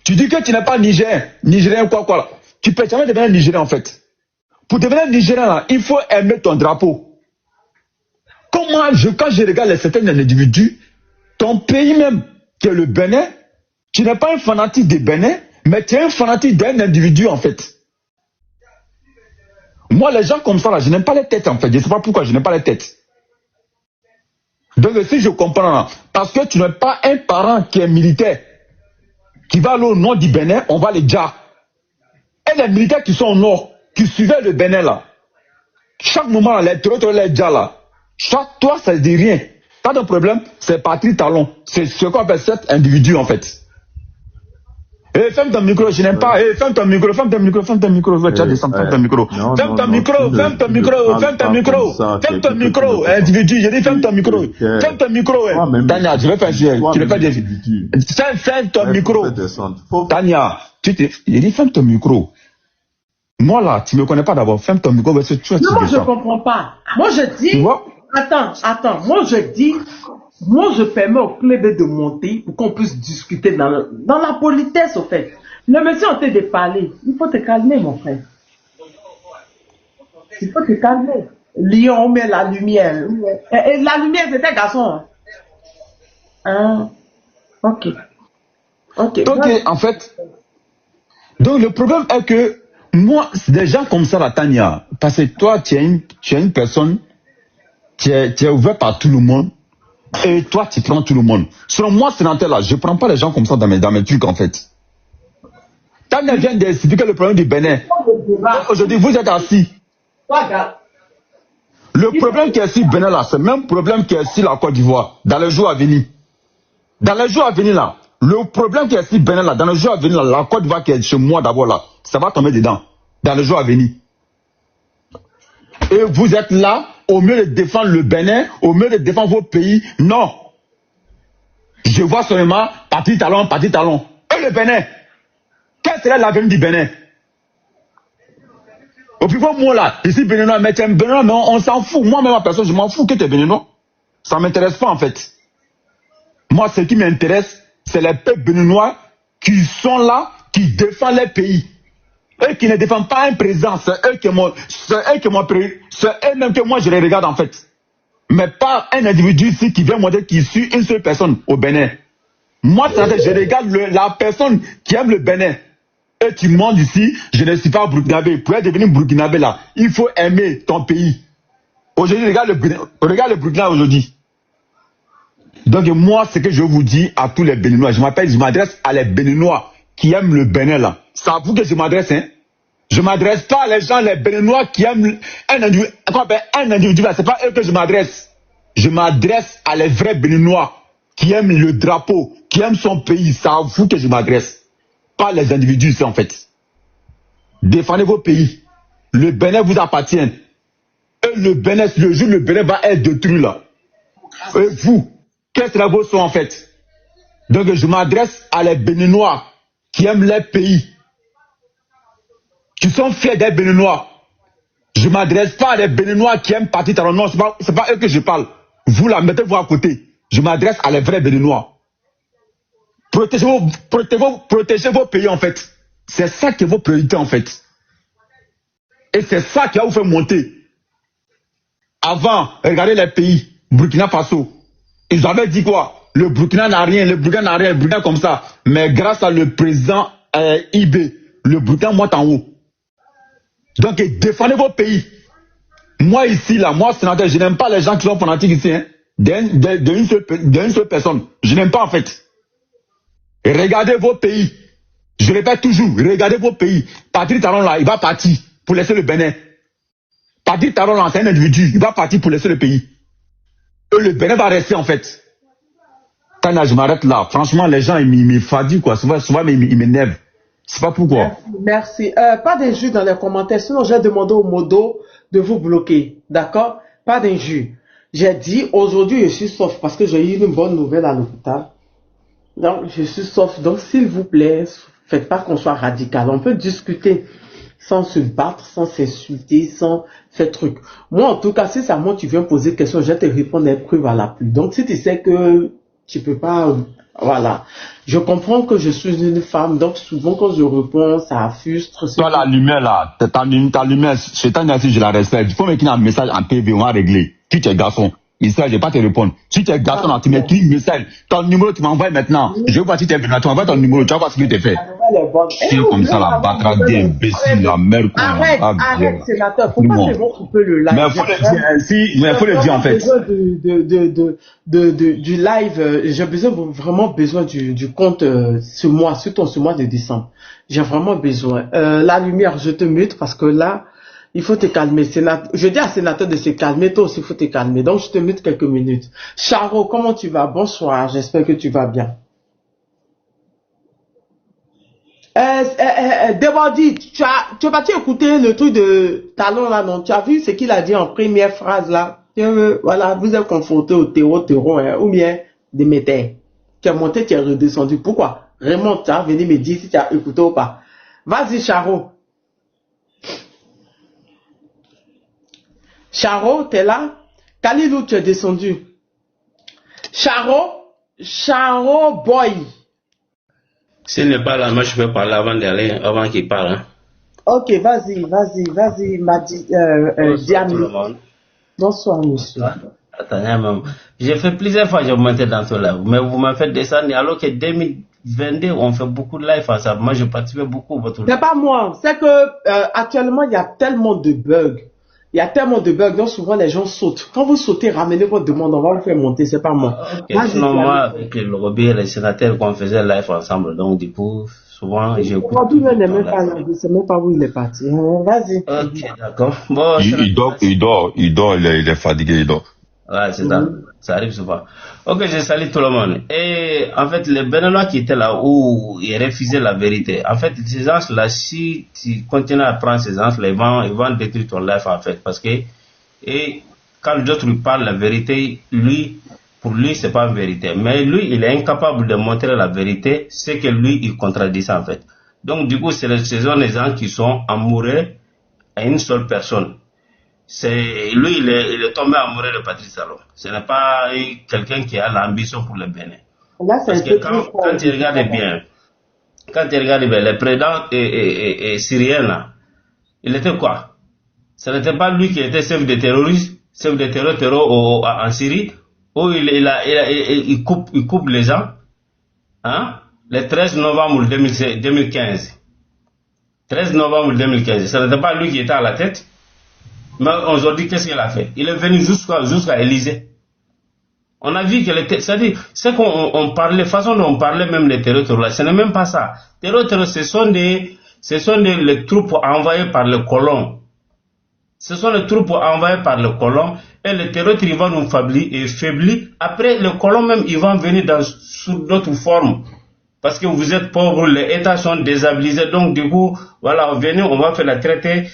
Tu dis que tu n'es pas Nigérien quoi là. Tu peux jamais devenir Nigérien en fait. Pour devenir Nigérien là, il faut aimer ton drapeau. Quand je regarde certains individus, ton pays même, qui est le Bénin, tu n'es pas un fanatique des Bénin, mais tu es un fanatique d'un individu en fait. Moi, les gens comme ça, là, je n'aime pas les têtes en fait. Je ne sais pas pourquoi je n'aime pas les têtes. Donc si je comprends, là, parce que tu n'es pas un parent qui est militaire, qui va aller au nord du Bénin, on va les dire. Et les militaires qui sont au nord, qui suivaient le Bénin là, chaque moment, les terroristes, les djahs là, toi, ça ne dit rien. Pas de problème, c'est Patrick Talon. C'est ce qu'on appelle cet individu, en fait. Ferme ton micro, je n'aime pas. Ferme ton micro. Tu as descendu, ferme ton micro. Ferme ton micro, individu. Je dis ferme ton micro. Ferme ton micro, Tania, je vais faire tu le fais des... Ferme ton micro. Tania, j'ai dit ferme ton micro. Moi, là, tu ne me connais pas d'abord. Ferme ton micro. Non, moi, je ne comprends pas. Moi, je dis... Attends. Moi, je permets au club de monter pour qu'on puisse discuter dans la politesse, au fait. Le monsieur en train de parler. Il faut te calmer, mon frère. Il faut te calmer. Lyon, on met la lumière. Et la lumière, c'est un garçon. Hein? Ok, en fait. Donc, le problème est que moi, des gens comme ça, la Tania, parce que toi, tu es une personne... Tu es ouvert par tout le monde et toi tu prends tout le monde. Selon moi, sénateur là, je ne prends pas les gens comme ça dans mes trucs en fait. Tania vient d'expliquer le problème du Bénin. Aujourd'hui, vous êtes assis. Le problème qui est ici Bénin là, c'est le même problème qui est ici la Côte d'Ivoire dans les jours à venir. Dans les jours à venir là, le problème qui est ici Bénin là, dans les jours à venir là, la Côte d'Ivoire qui est chez moi d'abord là, ça va tomber dedans. Dans les jours à venir. Et vous êtes là, au mieux de défendre le Bénin, au mieux de défendre vos pays. Non. Je vois seulement parti talon. Et le Bénin, quel serait l'avenir du Bénin? Au plus fort, moi là, ici Béninois, mais tu es Béninois, mais on s'en fout. Moi-même, ma personne, je m'en fous que tu es Béninois. Ça ne m'intéresse pas en fait. Moi, ce qui m'intéresse, c'est les peuples béninois qui sont là, qui défendent les pays. Eux qui ne défendent pas un président, c'est eux même que moi je les regarde en fait. Mais pas un individu ici qui vient montrer qu'il suit une seule personne au Bénin. Moi, je regarde la personne qui aime le Bénin. Et tu montes ici, je ne suis pas burkinabé. Pour être devenu burkinabé là, il faut aimer ton pays. Aujourd'hui, regarde le Burkina aujourd'hui. Donc moi, ce que je vous dis à tous les Béninois, je m'adresse à les Béninois qui aiment le Bénin là. C'est à vous que je m'adresse, hein. Je ne m'adresse pas à les gens, les Béninois qui aiment un individu là, c'est pas eux que je m'adresse. Je m'adresse à les vrais Béninois qui aiment le drapeau, qui aiment son pays. C'est à vous que je m'adresse. Pas les individus ici en fait. Défendez vos pays. Le Bénin vous appartient. Et le Bénin, le jour où le Bénin va être détruit là. Et vous, quels sera vos soins en fait? Donc je m'adresse à les Béninois qui aiment leur pays, qui sont fiers d'être Béninois. Je ne m'adresse pas à les Béninois qui aiment partir talon. Non, ce n'est pas eux que je parle. Vous là, mettez-vous à côté. Je m'adresse à les vrais Béninois. Protégez vos pays en fait. C'est ça qui est vos priorités en fait. Et c'est ça qui va vous faire monter. Avant, regardez les pays, Burkina Faso. Ils avaient dit quoi? Le Burkina n'a rien, le Burkina n'a rien, le Burkina comme ça. Mais grâce à le président IB, le Burkina monte en haut. Donc défendez vos pays. Moi ici, là, moi sénateur, je n'aime pas les gens qui sont fanatiques ici, hein, d'une seule personne. Je n'aime pas en fait. Et regardez vos pays. Je répète toujours, regardez vos pays. Patrick Talon là, il va partir pour laisser le Bénin. Patrick Talon là, c'est un individu, il va partir pour laisser le pays. Et le Bénin va rester en fait. Quand je m'arrête là, franchement, les gens, ils me fatiguent quoi. Souvent, ils m'énervent. C'est pas pourquoi. Merci. Pas d'injures dans les commentaires, sinon j'ai demandé au modo de vous bloquer. D'accord? Pas d'injures. J'ai dit, aujourd'hui, je suis sauf parce que j'ai eu une bonne nouvelle à l'hôpital. Donc, je suis sauf. Donc, s'il vous plaît, faites pas qu'on soit radical. On peut discuter sans se battre, sans s'insulter, sans faire truc. Moi, en tout cas, si ça moi tu viens poser une question, je vais te répondre des preuves à l'appui. Donc, si tu sais que tu peux pas, voilà. Je comprends que je suis une femme, donc souvent quand je réponds, ça frustre. Toi, la lumière là, ta lumière, je la respecte. Il faut m'écrire un message en PV, on va régler. Si tu es garçon, ici, je ne vais pas te répondre. Si tu es garçon, tu m'écris un message. Ton numéro, tu m'envoies maintenant. Je veux voir si tu es venu, tu m'envoies ton numéro, tu vas voir ce que tu fais. C'est comme ça, la battra d'imbécile, la mère. Arrête, sénateur. Pourquoi c'est bon qu'on peut le live? Mais il faut le dire en fait. Du live, j'ai vraiment besoin du compte ce mois, surtout ce mois de décembre. J'ai vraiment besoin. La lumière, je te mute parce que là, il faut te calmer. Je dis à sénateur de se calmer, toi aussi il faut te calmer. Donc je te mute quelques minutes. Charo, comment tu vas? Bonsoir, j'espère que tu vas bien. Débordie, tu as pas écouté le truc de Talon là, non? Tu as vu ce qu'il a dit en première phrase là? Voilà, vous êtes confronté au terreau, hein, ou bien Déméter. Tu es monté, tu es redescendu. Pourquoi? Raymond, tu as venu me dire si tu as écouté ou pas. Vas-y, Charo. Charo, t'es là? Kalilou, tu es descendu. Charo boy. S'il n'est pas là, moi je peux parler avant qu'il parle. Hein. Ok, vas-y, Diane. Bonsoir, monsieur. Attendez, maman. J'ai fait plusieurs fois, j'ai monté dans ce live, mais vous m'avez fait descendre alors que 2022, on fait beaucoup de live ensemble. Moi, je participais beaucoup. C'est pas moi, c'est que actuellement, il y a tellement de bugs. Donc souvent les gens sautent. Quand vous sautez, ramenez votre demande, on va vous faire monter, c'est pas moi. Okay. Sinon, moi, avec le Roby et les sénateurs, qu'on faisait live ensemble, donc du coup, souvent, j'écoute. Roby n'est même pas là, je ne sais même pas où il est parti. Vas-y. Ok, d'accord. Bon, il dort, il est fatigué, il dort. Ouais, c'est ça. Ça arrive souvent. Ok, je salue tout le monde. Et en fait, les Béninois qui étaient là où ils refusaient la vérité, en fait, ces gens-là, si tu continues à prendre ces gens-là, ils vont détruire ton life, en fait. Parce que, et quand d'autres lui parlent la vérité, pour lui, c'est pas une vérité. Mais lui, il est incapable de montrer la vérité, c'est que lui, il contredit ça, en fait. Donc, du coup, ce sont les gens qui sont amoureux à une seule personne. Lui, il est tombé amoureux de Patrice Talon. Ce n'est pas quelqu'un qui a l'ambition pour le Bénin. Parce que quand tu regardes bien, le président syrien là, il était quoi? Ce n'était pas lui qui était chef de terror en Syrie, où il coupe les gens, hein? Le 13 novembre 2015. 13 novembre 2015. Ce n'était pas lui qui était à la tête. Mais aujourd'hui, qu'est-ce qu'il a fait? Il est venu jusqu'à Élysée. On a vu c'est-à-dire, c'est qu'on parlait, façon dont on parlait même les terreurs, ce n'est même pas ça. Terreur, ce sont les troupes envoyées par le colon. Ce sont les troupes envoyées par le colon, et les terreurs, ils vont nous faiblir. Après, le colon même, ils vont venir sous d'autres formes. Parce que vous êtes pauvres, les États sont déstabilisés. Donc, du coup, voilà, on va faire la traiter,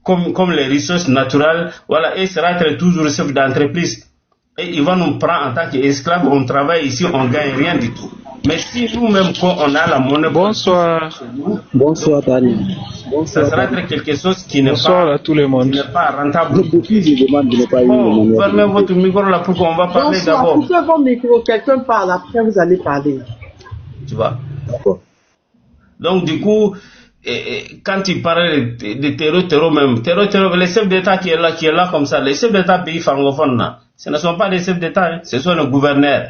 comme les ressources naturelles, voilà, et sera toujours chef d'entreprise. Et ils vont nous prendre en tant qu'esclaves, on travaille ici, on ne gagne rien du tout. Mais si nous-mêmes, quand on a la monnaie... Bonsoir. Bonsoir, Tani. Ça sera quelque chose qui n'est pas, à tout le monde. Qui n'est pas rentable. Fermez votre micro là pour qu'on va parler d'abord. Bonsoir, coupez vos micros, quelqu'un parle, après vous allez parler. Tu vois. Donc, du coup... quand tu parles de terror même, les chefs d'État qui est là comme ça, les chefs d'État pays francophones là, ce ne sont pas des chefs d'État, hein, ce sont les gouverneurs.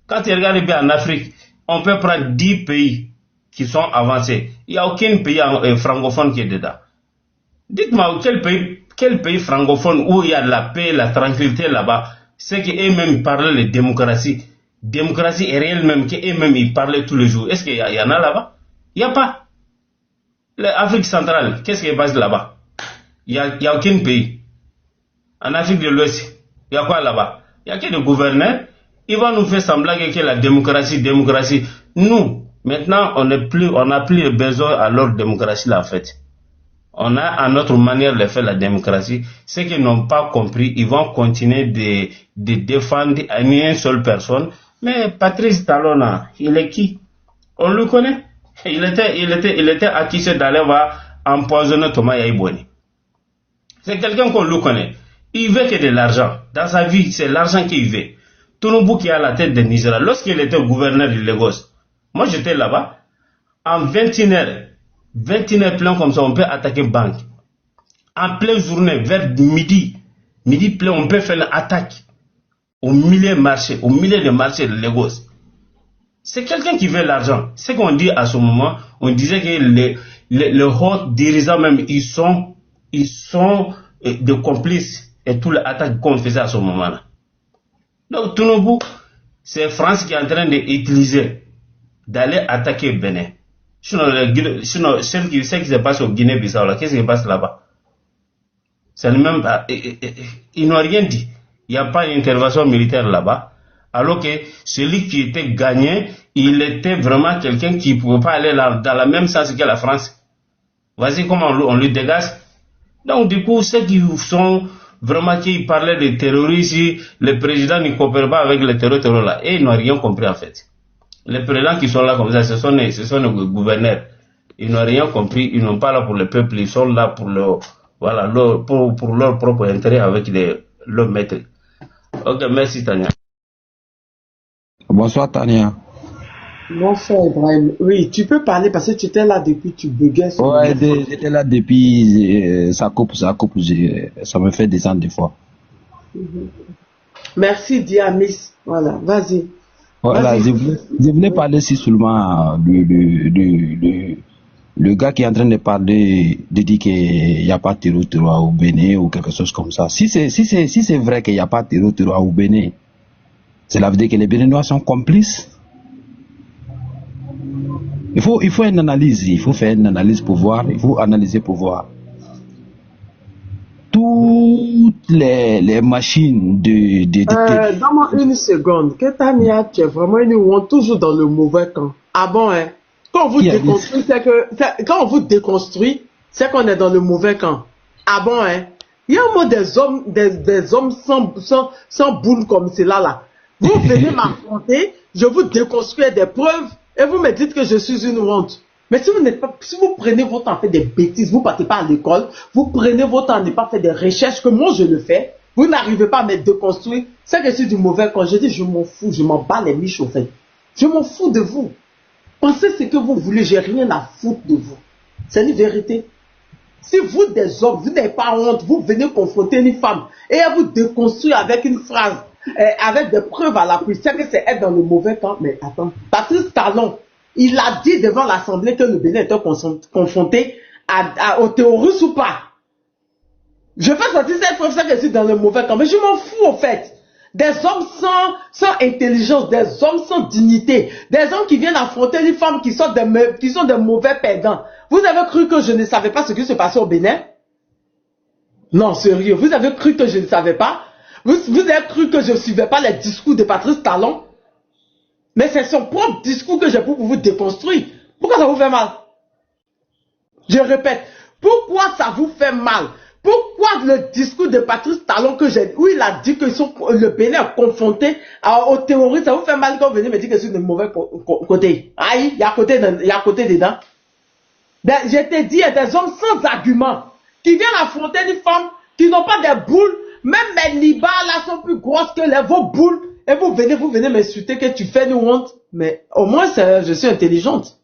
Quand tu regardes bien en Afrique, on peut prendre 10 pays qui sont avancés. Il n'y a aucun pays francophone qui est dedans. Dites-moi, quel pays francophone où il y a la paix, la tranquillité là-bas, c'est qu'eux-mêmes parlent de démocratie. Démocratie est réelle même, qu'eux-mêmes ils parlent tous les jours. Est-ce qu'il y en a là-bas? Il n'y a pas. L'Afrique centrale, qu'est-ce qui se passe là-bas? Il n'y a aucun pays. En Afrique de l'Ouest, il y a quoi là-bas? Il n'y a que des gouverneurs. Ils vont nous faire semblant que la démocratie. Nous, maintenant, on n'a plus besoin à leur démocratie là, en fait. On a à notre manière de faire la démocratie. Ceux qui n'ont pas compris, ils vont continuer de défendre à une seule personne. Mais Patrice Talon, il est qui? On le connaît. Il était accusé d'aller empoisonner Thomas Yaïboni. C'est quelqu'un qu'on le connaît. Il veut que de l'argent. Dans sa vie, c'est l'argent qu'il veut. Tounoubou qui est à la tête de Nigeria, lorsqu'il était gouverneur de Lagos, moi j'étais là-bas, en 21h plein comme ça, on peut attaquer une banque. En pleine journée, vers midi plein, on peut faire une attaque au milieu de marché de Lagos. C'est quelqu'un qui veut l'argent. Ce qu'on dit à ce moment, on disait que les hauts dirigeants même, ils sont des complices et toutes les attaques qu'on faisait à ce moment-là. Donc, Tounoubou, c'est France qui est en train d'utiliser, d'aller attaquer Bénin. Sinon ce qui se passe au Guinée-Bissau, qu'est-ce qui se passe là-bas? C'est même pas, ils n'ont rien dit. Il n'y a pas d'intervention militaire là-bas. Alors que celui qui était gagné, il était vraiment quelqu'un qui ne pouvait pas aller dans la même sens que la France. Voici comment on lui dégage. Donc, du coup, ceux qui sont vraiment qui parlaient de terroristes, le président ne coopère pas avec les terroristes là. Et ils n'ont rien compris en fait. Les présidents qui sont là comme ça, ce sont les gouverneurs. Ils n'ont rien compris, ils n'ont pas là pour le peuple, ils sont là pour pour leur propre intérêt avec leur maître. Ok, merci Tania. Bonsoir Tania. Bonsoir Ibrahim. Oui, tu peux parler parce que tu étais là depuis, tu buguais. Ouais, j'étais là depuis, ça coupe, ça me fait descendre des fois. Merci Diamis. Voilà, vas-y. Voilà, je voulais parler si seulement le gars qui est en train de parler, de dire qu'il n'y a pas de terror au Bénin ou quelque chose comme ça. Si c'est vrai qu'il n'y a pas de terror au Bénin, cela veut dire que les Béninois sont complices. Il faut une analyse, il faut faire une analyse pour voir, il faut analyser pour voir. Toutes les machines Donne-moi une seconde. Que Tania, tu es vraiment une honte, toujours dans le mauvais camp. Ah bon, hein? Quand on vous déconstruit, quand on vous déconstruit, c'est qu'on est dans le mauvais camp. Ah bon, hein? Il y a un mot des hommes sans boule comme cela là. Vous venez m'affronter, je vous déconstruis des preuves et vous me dites que je suis une honte. Mais si vous prenez votre temps à faire des bêtises, vous partez pas à l'école, vous prenez votre temps à ne pas faire des recherches que moi je le fais, vous n'arrivez pas à me déconstruire, c'est que je suis du mauvais camp. Je dis je m'en fous, je m'en bats les miches au fait. Je m'en fous de vous. Pensez ce que vous voulez, j'ai rien à foutre de vous. C'est une vérité. Si vous des hommes, vous n'avez pas honte, vous venez confronter une femme et elle vous déconstruit avec une phrase, avec des preuves à l'appui, c'est que c'est être dans le mauvais camp. Mais attends, Patrice Talon, il a dit devant l'Assemblée que le Bénin était confronté aux terroristes ou pas. Je fais sortir cette preuve, c'est que je suis dans le mauvais camp. Mais je m'en fous au fait. Des hommes sans intelligence, des hommes sans dignité, des hommes qui viennent affronter les femmes qui sont des mauvais perdants. Vous avez cru que je ne savais pas ce qui se passait au Bénin? Non, sérieux, vous avez cru que je ne savais pas? Vous avez cru que je ne suivais pas les discours de Patrice Talon? Mais c'est son propre discours que j'ai pour vous déconstruire. Pourquoi ça vous fait mal? Je répète, pourquoi ça vous fait mal? Pourquoi le discours de Patrice Talon où il a dit que le Bénin est confronté aux terroristes, ça vous fait mal quand vous venez me dire que c'est de mauvais côté? Aïe, il y a côté dedans. Je t'ai dit, il y a des hommes sans argument qui viennent affronter des femmes qui n'ont pas des boules. Même mes libas là sont plus grosses que vos boules. Et vous venez m'insulter que tu fais une honte. Mais au moins, je suis intelligente.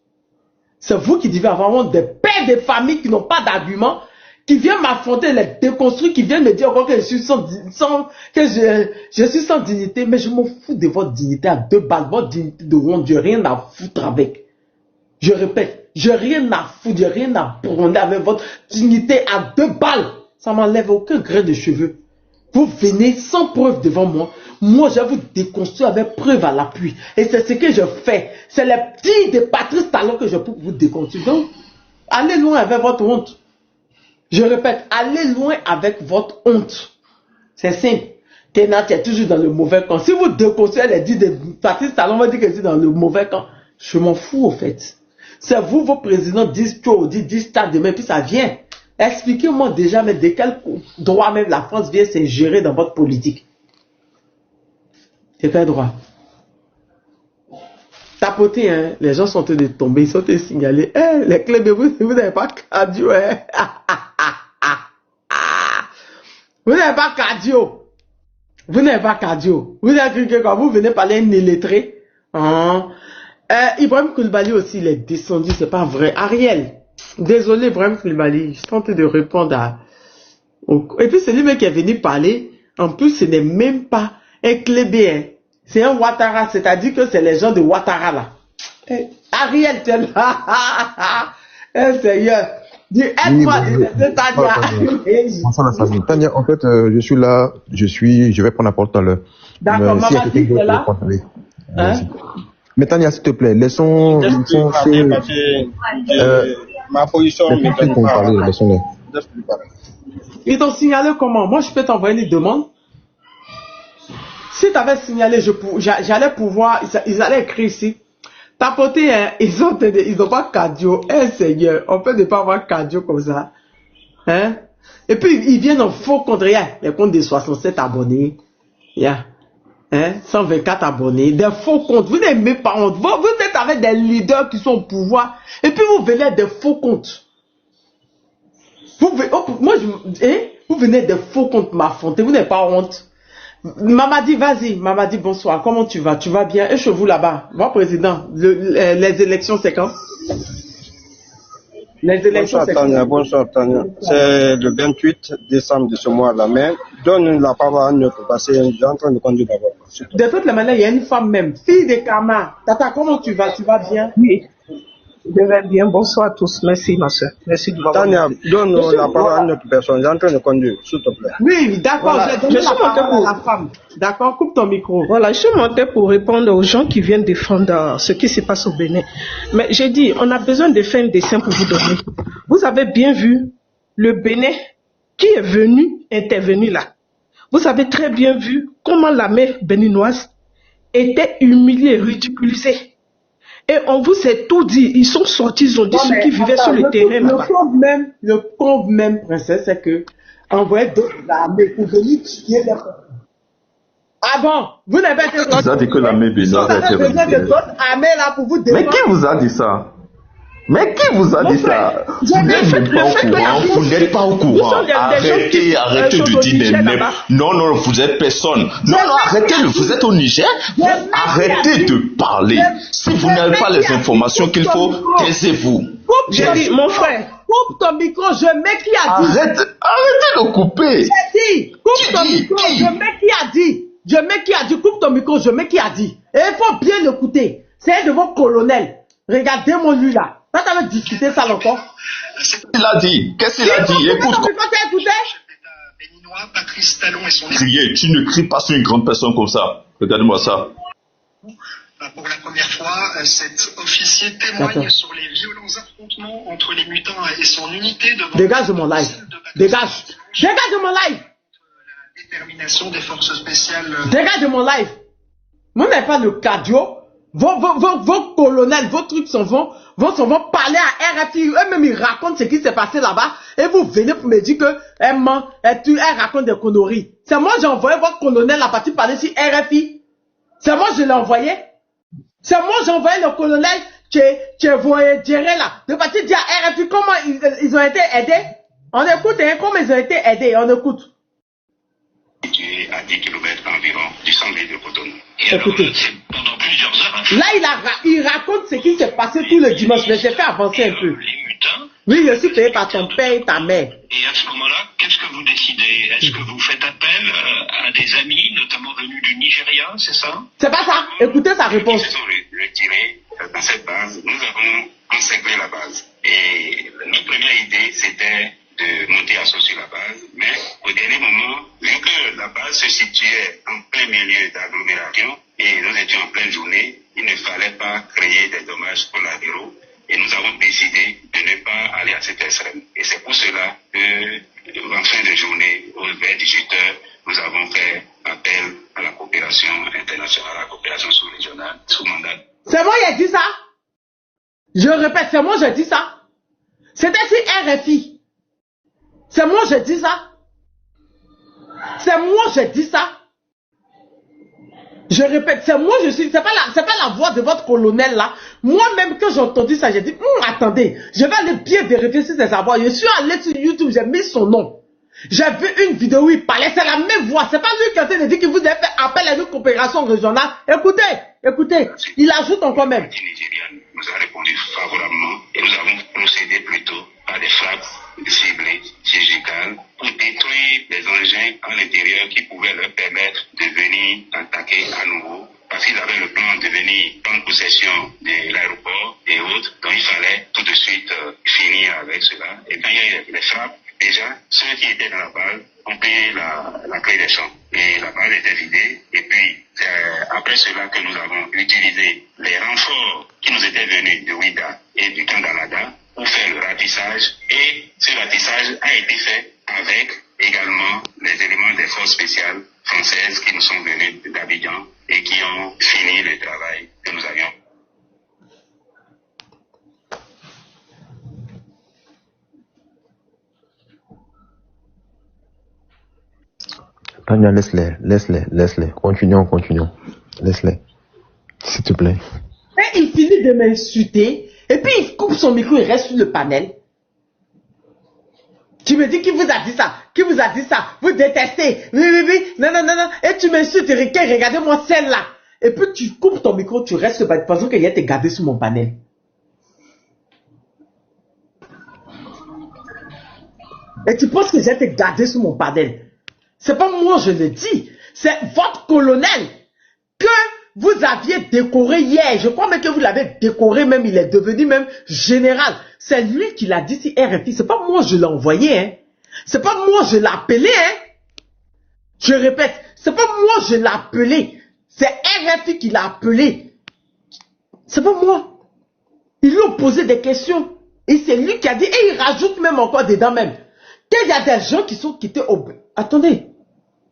C'est vous qui devez avoir honte des pères de famille qui n'ont pas d'argument, qui viennent m'affronter, les déconstruire, qui viennent me dire encore que je suis sans dignité. Mais je m'en fous de votre dignité à 2 balles. Votre dignité de honte, j'ai rien à foutre avec. Je répète, j'ai rien à foutre, j'ai rien à prendre avec votre dignité à 2 balles. Ça m'enlève aucun grain de cheveux. Vous venez sans preuve devant moi. Moi, je vais vous déconstruire avec preuve à l'appui. Et c'est ce que je fais. C'est les petits de Patrice Talon que je peux vous déconstruire. Donc, allez loin avec votre honte. Je répète, allez loin avec votre honte. C'est simple. Ténat, tu es toujours dans le mauvais camp. Si vous déconstruisez les 10 de Patrice Talon, on va dire que je suis dans le mauvais camp. Je m'en fous, au fait. C'est vous, vos présidents, disent ça demain, puis ça vient. Expliquez-moi déjà, mais de quel droit même la France vient s'ingérer dans votre politique? C'est quel droit? Tapoter, hein? Les gens sont en train de tomber, ils sont en train de signaler. Les clés, mais vous n'avez pas cardio, hein? Vous n'avez pas cardio. Vous n'avez pas cardio. Vous avez cru que quand vous venez parler un illettré, Ibrahim Koulibaly aussi, il est descendu, c'est pas vrai. Ariel, désolé Ibrahim Koulibaly, je tente de répondre Et puis c'est lui-même qui est venu parler, en plus ce n'est même pas un clébé, hein. C'est un Ouattara, c'est-à-dire que c'est les gens de Ouattara là. Ariel, tu es là. Seigneur, dis aide-moi, Tania. Tania, en fait, je suis là, je vais prendre la parole tout à l'heure. D'accord, maman dit que là. Mais Tania, s'il te plaît, laissons ma position, laissons-les. Ils t'ont signalé comment? Moi, je peux t'envoyer une demande. Si tu avais signalé, j'allais pouvoir, ils allaient écrire ici. Tapoter, hein, ils ont pas cardio. Seigneur, on peut ne pas avoir cardio comme ça. Hein? Et puis, ils viennent en faux compte. Les comptes de 67 abonnés. Yeah. Hein? 124 abonnés. Des faux comptes. Vous n'aimez pas honte. Vous êtes avec des leaders qui sont au pouvoir. Et puis, vous venez des faux comptes. Vous venez des faux comptes m'affronter. Vous n'avez pas honte. Mamadi, vas-y. Mamadi, bonsoir. Comment tu vas? Tu vas bien? Et chez vous là-bas, votre président, les élections, c'est quand? Les élections, c'est quand? Bonsoir, Tania. C'est le 28 décembre de ce mois-là. Mais donne la parole à notre passé. Je suis en train de conduire d'abord. De toutes les manières, il y a une femme même, fille de Kama. Tata, comment tu vas? Tu vas bien? Oui. Je vais bien. Bonsoir à tous. Merci, ma soeur. Merci de m'avoir. Tania, donne la parole à notre personne. Je suis en train de conduire, s'il te plaît. Oui, d'accord. Voilà. Je suis montée pour la femme. D'accord, coupe ton micro. Voilà, je suis montée pour répondre aux gens qui viennent défendre ce qui se passe au Bénin. Mais j'ai dit, on a besoin de faire un dessin pour vous donner. Vous avez bien vu le Bénin qui est intervenu là. vous avez très bien vu comment l'armée béninoise était humiliée et ridiculisée. Et on vous a tout dit. Ils sont sortis, ils ont dit ceux qui vivaient sur le terrain là-bas. Le pauvre même, princesse, c'est que envoyer d'autres armées pour venir tuer les personnes. Ah bon, vous n'avez pas été... Vous avez dit que l'armée béninoise a été besoin de d'autres armées là pour vous défendre. Mais qui vous a dit ça? Mais qui vous a dit ça? Vous n'êtes pas au courant. Arrêtez de dire des mêmes. Non, vous êtes personne. Non, arrêtez, vous êtes au Niger. Arrêtez de parler. Si vous n'avez pas les informations qu'il faut, taisez-vous. J'ai dit, mon frère, coupe ton micro, je mets qui a dit. Arrêtez de couper. J'ai dit, coupe ton micro, je mets qui a dit. Je mets qui a dit, coupe ton micro, je mets qui a dit. Et il faut bien l'écouter. C'est un de vos colonels. Regardez-moi lui là. Ça t'avait discuté ça encore. Qu'est-ce qu'il a dit? Qu'est-ce qu'il a dit? Écoute. Patrice Talon et son crier, tu ne cries pas sur une grande personne comme ça. Regarde-moi ça. Pour la première fois, cet officier témoigne sur les violents affrontements entre les mutins et son unité devant... Dégage de mon live. Dégage. Dégage de mon live. La détermination des forces spéciales... Dégage de mon live. Vous n'avez pas le cardio. Vos colonels, vos trucs vont parler à RFI. Eux-mêmes, ils racontent ce qui s'est passé là-bas. Et vous venez pour me dire que elle raconte des conneries. C'est moi j'ai envoyé votre colonel à partir parler sur RFI. C'est moi je l'ai envoyé. C'est moi j'ai envoyé le colonel que vous direz là. De partir dire à RFI comment ils ont été aidés. On écoute, hein, comment ils ont été aidés. On écoute. Situé à 10 km environ du centre-ville de Cotonou. Écoutez. Pendant plusieurs heures. Là, il raconte ce qui s'est passé tout le dimanche, mais j'ai fait avancer un peu. Oui, je suis payé par ton père et ta mère. Et à ce moment-là, qu'est-ce que vous décidez? Est-ce que vous faites appel à des amis, notamment venus du Nigeria, c'est ça? C'est pas ça. Écoutez sa réponse. Ils se sont retirés dans cette base. Nous avons encerclé la base. Et notre première idée, c'était de monter assaut sur la base, mais au dernier moment, vu que la base se situait en plein milieu d'agglomération et nous étions en pleine journée, il ne fallait pas créer des dommages collatéraux et nous avons décidé de ne pas aller à cet extrême. Et c'est pour cela que, en fin de journée, vers 18h, nous avons fait appel à la coopération internationale, à la coopération sous-régionale, sous mandat. C'est moi qui ai dit ça? Je répète, c'est moi qui ai dit ça? C'était sur RFI. C'est moi j'ai dit ça. C'est moi j'ai dit ça. Je répète, c'est moi je suis. C'est pas la voix de votre colonel là. Moi-même quand j'ai entendu ça, j'ai dit attendez, je vais aller bien vérifier si c'est sa voix. Je suis allé sur YouTube, j'ai mis son nom. J'ai vu une vidéo où il parlait, c'est la même voix. C'est pas lui qui a dit qu'il vous a fait appel à une coopération régionale. Écoutez, il ajoute encore même. Nigériane nous a répondu favorablement et nous avons procédé plutôt à des frappes ciblées, chirurgicales, pour détruire des engins à l'intérieur qui pouvaient leur permettre de venir attaquer à nouveau. Parce qu'ils avaient le plan de venir prendre possession de l'aéroport et autres, donc il fallait tout de suite finir avec cela. Et quand il y a eu les frappes, déjà, ceux qui étaient dans la base ont payé la clé des champs. Et la base était vidée. Et puis, c'est après cela que nous avons utilisé les renforts qui nous étaient venus de Ouida et du camp d'Alada pour faire le ratissage. Et ce ratissage a été fait avec également les éléments des forces spéciales françaises qui nous sont venus d'Abidjan et qui ont fini le travail que nous avions. Tania, laisse-les. Continuons. Laisse-les. S'il te plaît. Et il finit de m'insulter, et puis il coupe son micro, il reste sur le panel. Tu me dis qui vous a dit ça? Vous détestez. Oui. Non. Et tu m'insultes, regardez-moi celle-là. Et puis tu coupes ton micro, tu restes sur le panel, parce qu'il y a été gardé sur mon panel. Et tu penses que j'ai été gardé sur mon panel? C'est pas moi je le dis, c'est votre colonel que vous aviez décoré hier. Je crois même que vous l'avez décoré, même il est devenu même général. C'est lui qui l'a dit si RFI. C'est pas moi je l'ai envoyé, hein. C'est pas moi je l'ai appelé, hein. Je répète, c'est pas moi je l'ai appelé. C'est RFI qui l'a appelé. C'est pas moi. Ils lui ont posé des questions. Et c'est lui qui a dit, et il rajoute même encore dedans même. Qu'il y a des gens qui sont quittés au... Attendez.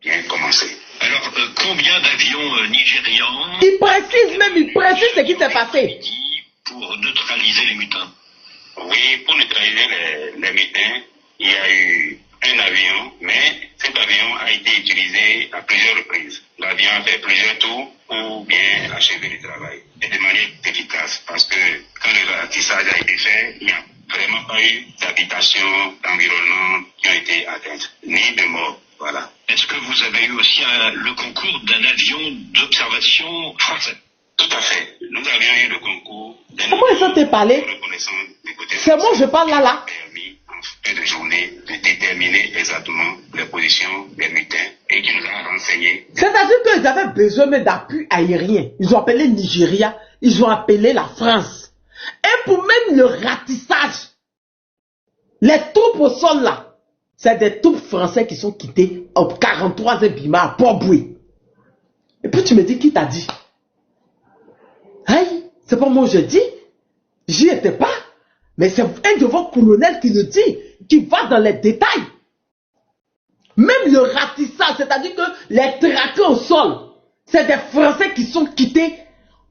bien commencé. Alors, combien d'avions nigérians... Il précise ce qui s'est passé. Pour neutraliser les mutins. Oui, pour neutraliser les mutins, il y a eu un avion, mais cet avion a été utilisé à plusieurs reprises. L'avion a fait plusieurs tours pour bien achever le travail et de manière efficace, parce que quand le ratissage a été fait, il n'y a vraiment pas eu d'habitations, d'environnement qui ont été atteintes, ni de morts. Voilà. Est-ce que vous avez eu aussi le concours d'un avion d'observation français? Tout à fait. Nous avions eu le concours d'un Pourquoi ils ont te parlé? C'est moi, je parle là. Permis en fin de journée de déterminer exactement les positions des mutins et qui nous a renseigné. C'est-à-dire qu'ils avaient besoin d'appui aérien. Ils ont appelé Nigeria, ils ont appelé la France. Et pour même le ratissage, les troupes au sol là, c'est des troupes français qui sont quittés au 43e Bima à Port-Boué. Et puis tu me dis qui t'a dit? Aïe, c'est pas moi je dis, j'y étais pas, mais c'est un de vos colonels qui le dit, qui va dans les détails. Même le ratissage, c'est-à-dire que les traqués au sol, c'est des Français qui sont quittés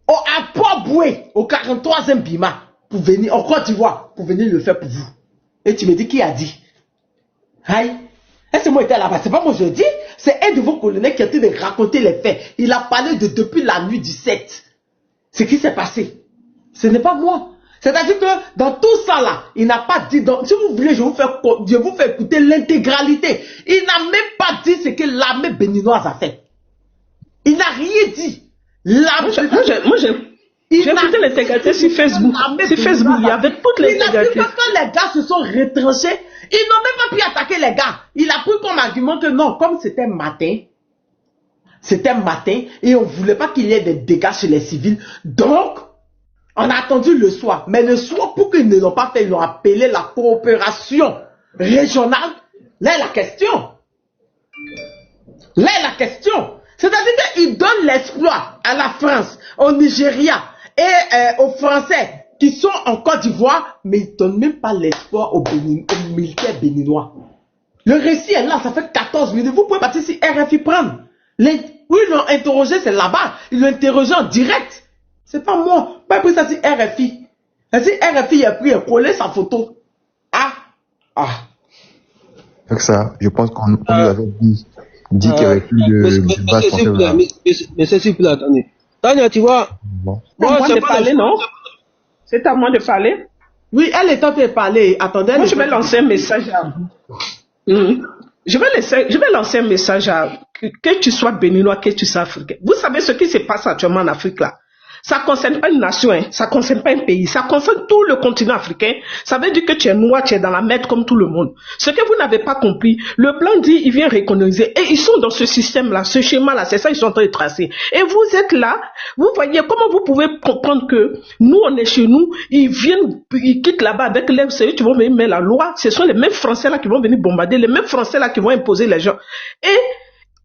à Port-Boué, au 43e Bima, pour venir en Côte d'Ivoire, pour venir le faire pour vous. Et tu me dis qui a dit? Aïe, est-ce que moi j'étais là-bas? C'est pas moi je dis, c'est un de vos colonels qui a été de raconter les faits. Il a parlé de depuis la nuit du 7. Ce qui s'est passé. Ce n'est pas moi. C'est-à-dire que dans tout ça là, il n'a pas dit, si vous voulez, je vous fais écouter l'intégralité. Il n'a même pas dit ce que l'armée béninoise a fait. Il n'a rien dit. Moi, j'ai écouté l'intégralité sur Facebook. Sur Facebook, il y avait toutes les intégralités. Quand les gars se sont retranchés, ils n'ont même pas pu attaquer les gars. Il a pris comme argument que non, comme c'était matin, et on ne voulait pas qu'il y ait des dégâts chez les civils. Donc, on a attendu le soir. Mais le soir, pour qu'ils ne l'ont pas fait, ils ont appelé la coopération régionale. Là est la question. C'est-à-dire qu'ils donnent l'espoir à la France, au Nigeria et aux Français qui sont en Côte d'Ivoire, mais ils ne donnent même pas l'espoir aux militaires béninois. Le récit est là, ça fait 14 minutes. Vous pouvez partir si RFI prendre. Où ils l'ont interrogé, c'est là-bas. Ils l'ont interrogé en direct. C'est pas moi. Pas pris ça sur RFI. Si RFI a pris et collé sa photo. Avec ça, je pense qu'on lui avait dit qu'il n'y avait plus de base française. Mais c'est s'il vous plaît, attendez. Tania, tu vois. Bon. Moi, c'est pas parler, non? C'est à moi de parler? Oui, elle est en train de parler. Attendez. Moi, je vais lancer un message à vous. Je vais lancer un message à que tu sois béninois, que tu sois africain. Vous savez ce qui se passe actuellement en Afrique là? Ça ne concerne pas une nation, hein. Ça ne concerne pas un pays, ça concerne tout le continent africain. Ça veut dire que tu es noir, tu es dans la merde comme tout le monde. Ce que vous n'avez pas compris, le plan dit, il vient recoloniser. Et ils sont dans ce système-là, ce schéma-là, c'est ça qu'ils sont en train de tracer. Et vous êtes là, vous voyez comment vous pouvez comprendre que nous, on est chez nous, ils quittent là-bas avec les, qui vont venir mettre la loi. Ce sont les mêmes Français là qui vont venir bombarder, les mêmes Français là qui vont imposer les gens. Et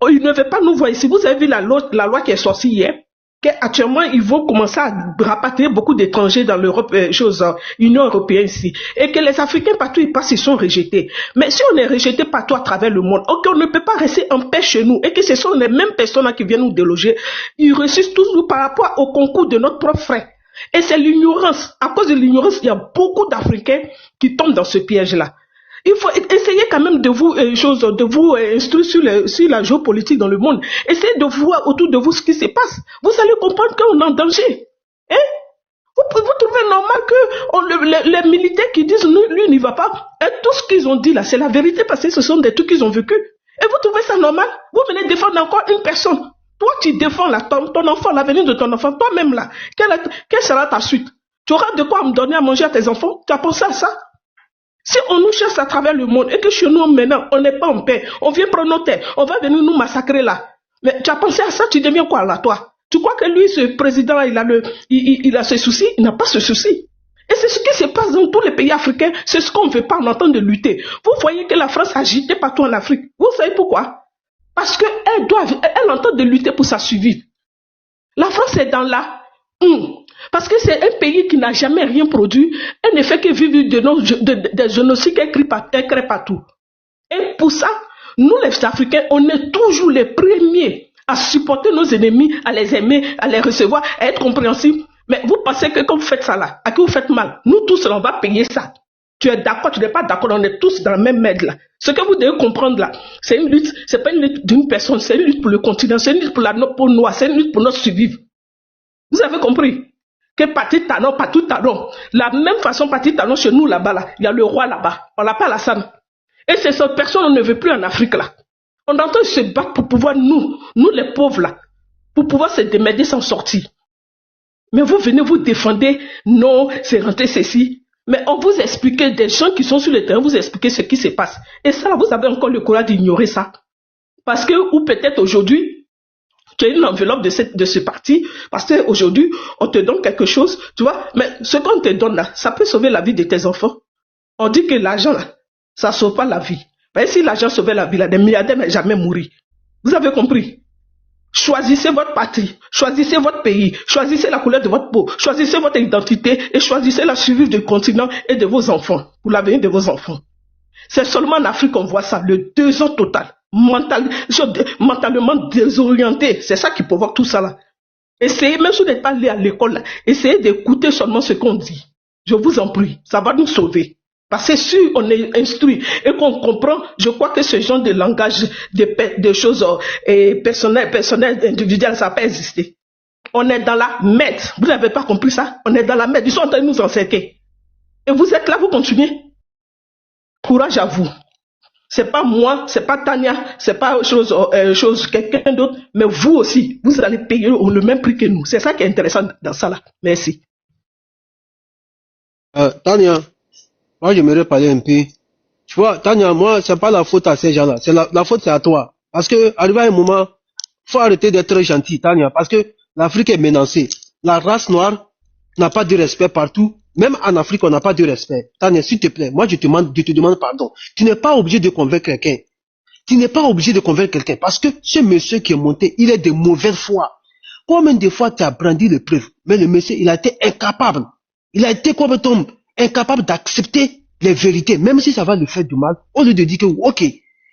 ils ne veulent pas nous voir ici. Vous avez vu la loi qui est sortie hier? Qu'actuellement, ils vont commencer à rapatrier beaucoup d'étrangers dans l'Europe, Union européenne ici. Et que les Africains, partout ils passent, ils sont rejetés. Mais si on est rejeté partout à travers le monde, on ne peut pas rester en paix chez nous. Et que ce sont les mêmes personnes qui viennent nous déloger. Ils réussissent toujours par rapport au concours de notre propre frère. Et c'est l'ignorance. À cause de l'ignorance, il y a beaucoup d'Africains qui tombent dans ce piège-là. Il faut essayer quand même de vous instruire sur la géopolitique dans le monde. Essayez de voir autour de vous ce qui se passe. Vous allez comprendre qu'on est en danger. Hein? Vous trouvez normal que les militaires qui disent lui il n'y va pas, et tout ce qu'ils ont dit là, c'est la vérité parce que ce sont des trucs qu'ils ont vécu. Et vous trouvez ça normal? Vous venez défendre encore une personne. Toi, tu défends là, ton enfant, l'avenir de ton enfant, toi-même là. Quelle sera ta suite? Tu auras de quoi me donner à manger à tes enfants? Tu as pensé à ça? Si on nous chasse à travers le monde et que chez nous maintenant on n'est pas en paix, on vient prendre nos terres, on va venir nous massacrer là. Mais tu as pensé à ça, tu deviens quoi là toi? Tu crois que lui, ce président, il a ce souci? Il n'a pas ce souci. Et c'est ce qui se passe dans tous les pays africains, c'est ce qu'on ne veut pas, on entend de lutter. Vous voyez que la France agite partout en Afrique. Vous savez pourquoi? Parce qu'elle entend de lutter pour sa survie. La France est dans la parce que c'est un pays qui n'a jamais rien produit, elle ne fait que vivre des génocides qu'elle crée partout. Et pour ça, Nous, les Africains, on est toujours les premiers à supporter nos ennemis, à les aimer, à les recevoir, à être compréhensibles. Mais vous pensez que quand vous faites ça là, à qui vous faites mal? Nous tous, on va payer ça. Tu es d'accord, tu n'es pas d'accord, on est tous dans la même merde là. Ce que vous devez comprendre là, c'est une lutte, c'est pas une lutte d'une personne, c'est une lutte pour le continent, c'est une lutte pour la peau noire, c'est une lutte pour notre survie. Vous avez compris? Que Patrick Talon, la même façon Patrick Talon chez nous là-bas, là, il y a le roi là-bas, on l'appelle Hassan. Et c'est cette personne, on ne veut plus en Afrique là. On est en train de se battre pour pouvoir, nous les pauvres là, pour pouvoir se démerder s'en sortir. Mais vous venez vous défendre, non, c'est rentré ceci. Mais on vous explique, des gens qui sont sur le terrain, vous expliquez ce qui se passe. Et ça, vous avez encore le courage d'ignorer ça. Parce que, ou peut-être aujourd'hui, tu as une enveloppe de ce parti, parce qu'aujourd'hui, on te donne quelque chose, tu vois. Mais ce qu'on te donne là, ça peut sauver la vie de tes enfants. On dit que l'argent là, ça ne sauve pas la vie. Mais si l'argent sauvait la vie là, des milliardaires n'aient jamais mourir. Vous avez compris? Choisissez votre patrie, choisissez votre pays, choisissez la couleur de votre peau, choisissez votre identité et choisissez la survie du continent et de vos enfants, pour l'avenir de vos enfants. C'est seulement en Afrique qu'on voit ça, le désordre total, mentalement désorienté, c'est ça qui provoque tout ça là. Essayez, même si vous n'êtes pas allé à l'école là, essayez d'écouter seulement ce qu'on dit. Je vous en prie, ça va nous sauver. Parce que si on est instruit et qu'on comprend, je crois que ce genre de langage, de choses personnelles, individuelles, ça n'a pas existé. On est dans la merde. Vous n'avez pas compris ça? On est dans la merde. Ils sont en train de nous encercler. Et vous êtes là, vous continuez. Courage à vous. C'est pas moi, c'est pas Tania, c'est pas chose quelqu'un d'autre, mais vous aussi, vous allez payer le même prix que nous. C'est ça qui est intéressant dans ça là. Merci. Tania. Moi, j'aimerais parler un peu. Tu vois, Tania, moi, c'est pas la faute à ces gens-là. C'est la faute, c'est à toi. Parce que, arrivé à un moment, faut arrêter d'être gentil, Tania. Parce que l'Afrique est menacée. La race noire n'a pas de respect partout. Même en Afrique, on n'a pas de respect. Tania, s'il te plaît, moi, je te demande pardon. Tu n'es pas obligé de convaincre quelqu'un. Tu n'es pas obligé de convaincre quelqu'un. Parce que ce monsieur qui est monté, il est de mauvaise foi. Combien de fois tu as brandi le preuve? Mais le monsieur, il a été incapable. Il a été complètement incapable d'accepter les vérités, même si ça va lui faire du mal, au lieu de dire que, ok,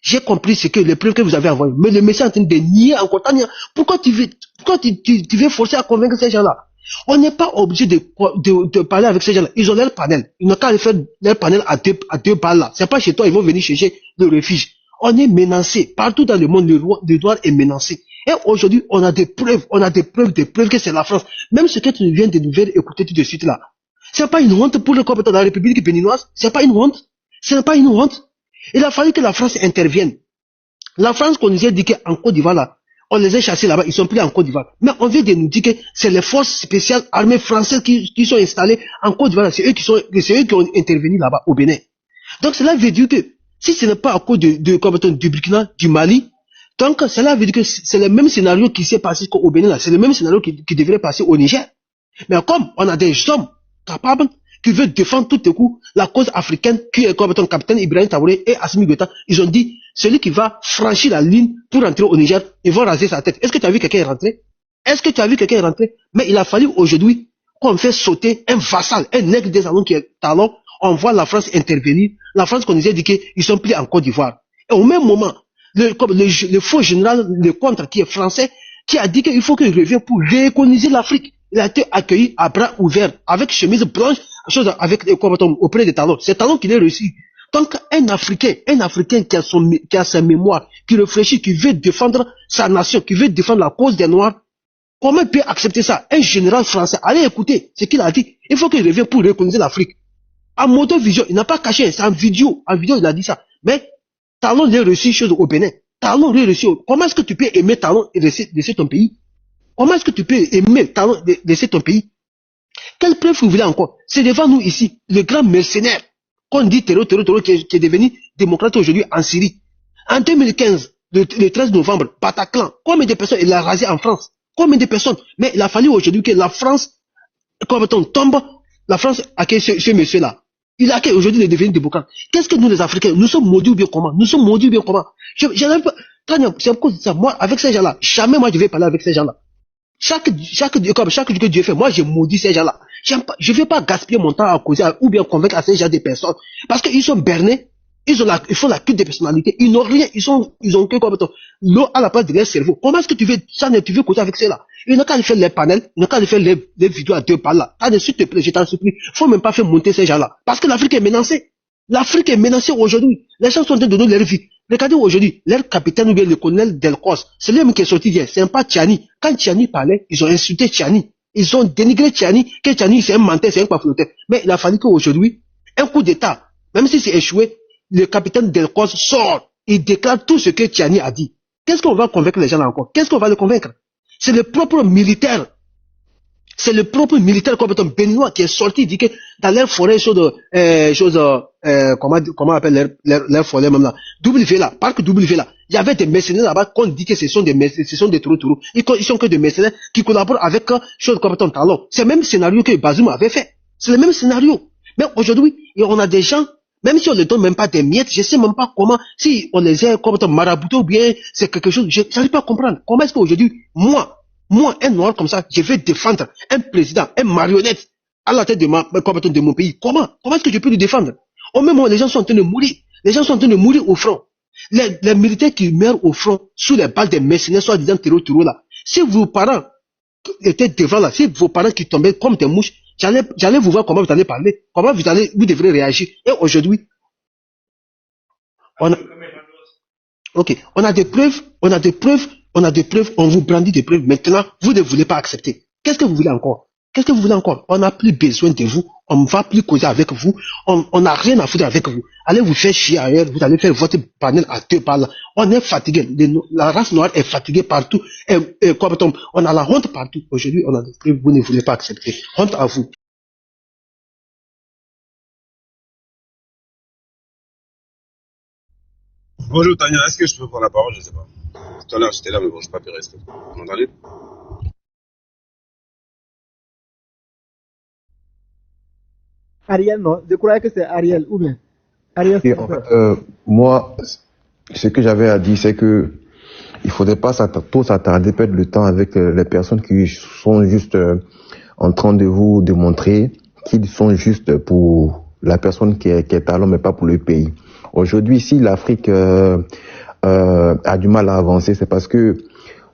j'ai compris ce que les preuves que vous avez envoyées, mais le monsieur est en train de nier encore. Pourquoi tu veux forcer à convaincre ces gens-là? On n'est pas obligé de parler avec ces gens-là. Ils ont leur panel. Ils n'ont qu'à faire leur panel à deux balles là. C'est pas chez toi, ils vont venir chercher le refuge. On est menacé. Partout dans le monde, le droit est menacé. Et aujourd'hui, on a des preuves que c'est la France. Même ce que tu viens de nous faire écouter tout de suite là. C'est pas une honte pour le compétent de la République béninoise. C'est pas une honte. Ce n'est pas une honte. Il a fallu que la France intervienne. La France qu'on nous a dit qu'en Côte d'Ivoire là, on les a chassés là-bas, ils sont plus en Côte d'Ivoire. Mais on vient de nous dire que c'est les forces spéciales armées françaises qui sont installées en Côte d'Ivoire. C'est eux qui ont intervenu là-bas au Bénin. Donc cela veut dire que si ce n'est pas à cause du Burkina, du Mali, donc cela veut dire que c'est le même scénario qui s'est passé au Bénin là. C'est le même scénario qui devrait passer au Niger. Mais comme on a des hommes capables qui veulent défendre tout à coup la cause africaine, qui est comme ton capitaine Ibrahim Traoré et Assimi Goïta, ils ont dit, celui qui va franchir la ligne pour rentrer au Niger, ils vont raser sa tête. Est-ce que tu as vu quelqu'un rentrer? Mais il a fallu aujourd'hui qu'on fait sauter un vassal, un nègre des Talons qui est Talon. On voit la France intervenir. La France qu'on nous a dit qu'ils sont pris en Côte d'Ivoire. Et au même moment, le faux général, le contre qui est français, qui a dit qu'il faut qu'il revienne pour récoloniser l'Afrique. Il a été accueilli à bras ouverts, avec chemise blanche, avec auprès des Talons. C'est Talon qui l'a reçu. Donc, un Africain qui a sa mémoire, qui réfléchit, qui veut défendre sa nation, qui veut défendre la cause des Noirs, comment il peut accepter ça? Un général français, allez écouter ce qu'il a dit. Il faut qu'il revienne pour recoloniser l'Afrique. En moto-vision, il n'a pas caché, c'est en vidéo. En vidéo, il a dit ça. Mais, Talon l'a reçu chez au Bénin. Talon l'a reçu. Comment est-ce que tu peux aimer Talon et laisser ton pays? Comment est-ce que tu peux aimer Talon et laisser ton pays? Quelle preuve vous voulez encore? C'est devant nous ici, le grand mercenaire qu'on dit terreau, qui est devenu démocrate aujourd'hui en Syrie. En 2015, le 13 novembre, Bataclan, combien de personnes il a rasé en France? Combien de personnes? Mais il a fallu aujourd'hui que la France, comme on tombe, la France accueille ce monsieur-là. Il accueille aujourd'hui, il est devenu démocrate. Qu'est-ce que nous les Africains, nous sommes maudits ou bien comment? C'est à cause de ça. Moi, avec ces gens-là, jamais moi je vais parler avec ces gens-là. Chaque jour que Dieu fait, moi je maudis ces gens-là. Je ne vais pas gaspiller mon temps à causer ou bien convaincre à ces gens des personnes. Parce qu'ils sont bernés. Ils font la culte des personnalités. Ils n'ont rien. Ils ont que comme l'eau à la place de leur cerveau. Comment est-ce que tu veux causer avec cela? Ils n'ont qu'à aller faire les panels, ils n'ont qu'à aller faire les vidéos à 2 balles là. S'il te plaît, je t'en supplie. Faut même pas faire monter ces gens-là. Parce que l'Afrique est menacée. L'Afrique est menacée aujourd'hui. Les gens sont en train de donner leur vie. Regardez aujourd'hui, leur capitaine ou bien le colonel Delcos, c'est lui-même qui est sorti hier. C'est pas Tchani. Quand Tchani parlait, ils ont insulté Tchani. Ils ont dénigré Tchani, que Tchani c'est un menteur, c'est un pamphlétaire. Mais il a fallu qu'aujourd'hui, un coup d'État, même si c'est échoué, le capitaine Delcos sort, il déclare tout ce que Tchani a dit. Qu'est-ce qu'on va convaincre les gens là encore? Qu'est-ce qu'on va les convaincre? C'est le propre militaire. C'est le propre militaire compétent béninois qui est sorti, il dit que dans leur forêt, comment on appelle leur forêt même là, W là, parc W là, il y avait des mercenaires là-bas qu'on dit que ce sont des tourous. Ils sont que des mercenaires qui collaborent avec chose compétente. Alors, c'est le même scénario que Bazoum avait fait. C'est le même scénario. Mais aujourd'hui, on a des gens, même si on ne donne même pas des miettes, je sais même pas comment, si on les a comme maraboutés ou bien c'est quelque chose, je n'arrive pas à comprendre. Comment est-ce qu'aujourd'hui, moi, un noir comme ça, je vais défendre un président, un marionnette à la tête de mon pays. Comment est-ce que je peux le défendre? Au même moment, les gens sont en train de mourir. Les gens sont en train de mourir au front. Les militaires qui meurent au front sous les balles des mercenaires, soi-disant terreau là. Si vos parents étaient devant là, si vos parents qui tombaient comme des mouches, j'allais vous voir comment vous allez parler, comment vous devrez réagir. Et aujourd'hui, on a des preuves, on vous brandit des preuves. Maintenant, vous ne voulez pas accepter. Qu'est-ce que vous voulez encore? On n'a plus besoin de vous. On ne va plus causer avec vous. On n'a rien à foutre avec vous. Allez vous faire chier ailleurs. Vous allez faire votre panel à 2 balles. On est fatigué. La race noire est fatiguée partout. On a la honte partout. Aujourd'hui, on a des preuves. Vous ne voulez pas accepter. Honte à vous. Bonjour Tania, est-ce que je peux prendre la parole? Je ne sais pas. Tout à l'heure j'étais là, mais bon, je n'ai pas pu rester. Vous m'entendez? Ariel, non, je croyais que c'est Ariel, ou bien Ariel. En fait, moi, ce que j'avais à dire, c'est que il faudrait pas trop s'attarder, perdre le temps avec les personnes qui sont juste en train de vous démontrer qu'ils sont juste pour la personne qui est talent, mais pas pour le pays. Aujourd'hui, si l'Afrique a du mal à avancer, c'est parce que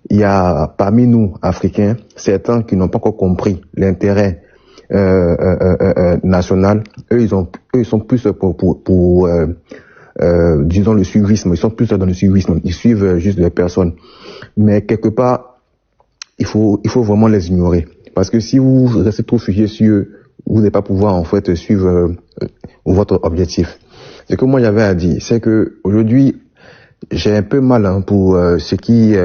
il y a parmi nous, Africains, certains qui n'ont pas encore compris l'intérêt national. Eux, ils sont plus pour disons le suivisme. Ils sont plus dans le suivisme. Ils suivent juste les personnes. Mais quelque part, il faut vraiment les ignorer. Parce que si vous restez trop figé sur eux, vous n'allez pas pouvoir en fait suivre votre objectif. Ce que moi j'avais à dire, c'est que aujourd'hui, j'ai un peu mal pour ce qui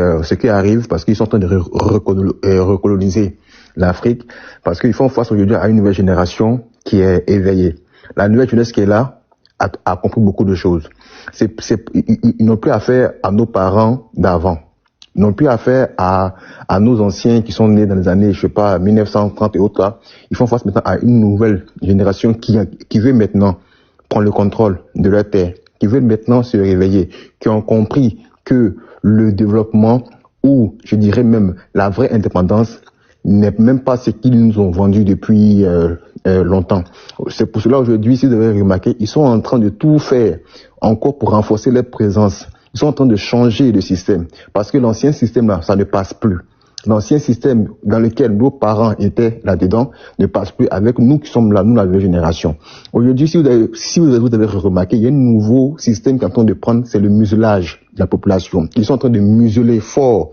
arrive, parce qu'ils sont en train de recoloniser l'Afrique, parce qu'ils font face aujourd'hui à une nouvelle génération qui est éveillée. La nouvelle jeunesse qui est là a compris beaucoup de choses. Ils n'ont plus affaire à nos parents d'avant. Ils n'ont plus affaire à nos anciens qui sont nés dans les années, je sais pas, 1930 et autres là. Ils font face maintenant à une nouvelle génération qui veut maintenant prendre le contrôle de leur terre, qui veulent maintenant se réveiller, qui ont compris que le développement, ou je dirais même la vraie indépendance, n'est même pas ce qu'ils nous ont vendu depuis longtemps. C'est pour cela aujourd'hui, si vous avez remarqué, ils sont en train de tout faire encore pour renforcer leur présence. Ils sont en train de changer le système, parce que l'ancien système là, ça ne passe plus. L'ancien système dans lequel nos parents étaient là-dedans ne passe plus avec nous qui sommes là, nous la nouvelle génération. Aujourd'hui, si vous avez remarqué, il y a un nouveau système qui est en train de prendre, c'est le muselage de la population. Ils sont en train de museler fort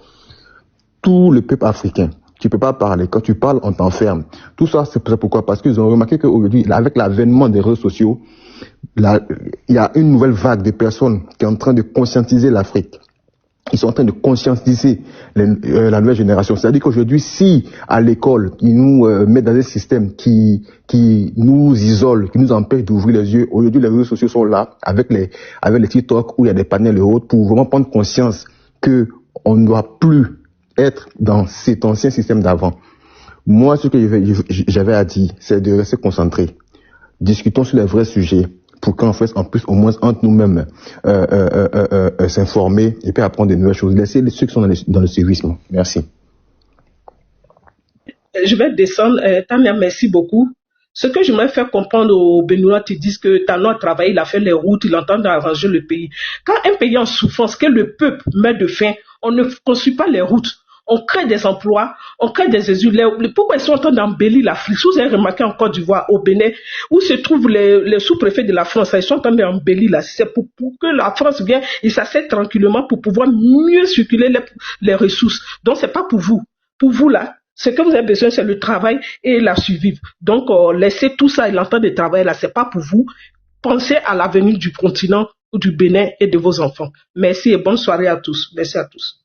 tout le peuple africain. Tu peux pas parler. Quand tu parles, on t'enferme. Tout ça, c'est pourquoi? Parce qu'ils ont remarqué qu'aujourd'hui, avec l'avènement des réseaux sociaux, il y a une nouvelle vague de personnes qui est en train de conscientiser l'Afrique. Ils sont en train de conscientiser la nouvelle génération. C'est-à-dire qu'aujourd'hui, si à l'école, ils nous mettent dans un système qui nous isole, qui nous empêche d'ouvrir les yeux, aujourd'hui, les réseaux sociaux sont là, avec les TikTok, où il y a des panels et autres, pour vraiment prendre conscience que on ne doit plus être dans cet ancien système d'avant. Moi, ce que j'avais à dire, c'est de rester concentré. Discutons sur les vrais sujets, pour qu'en fait, en plus, au moins, entre nous-mêmes, s'informer et puis apprendre de nouvelles choses. Laissez ceux qui sont dans le civisme. Merci. Je vais descendre. Ta mère, merci beaucoup. Ce que je me fais comprendre aux Béninois, ils disent que Talon a travaillé, il a fait les routes, il entend arranger le pays. Quand un pays est en souffrance, que le peuple met de faim, on ne construit pas les routes. On crée des emplois, on crée des usines. Pourquoi ils sont en train d'embellir l'Afrique? Si vous avez remarqué en Côte d'Ivoire, au Bénin, où se trouvent les sous-préfets de la France, ils sont en train d'embellir là. C'est pour que la France vienne et s'assied tranquillement pour pouvoir mieux circuler les ressources. Donc, c'est pas pour vous. Pour vous là, ce que vous avez besoin, c'est le travail et la survivre. Donc, laissez tout ça et l'entendre de travail là, c'est pas pour vous. Pensez à l'avenir du continent ou du Bénin et de vos enfants. Merci et bonne soirée à tous. Merci à tous.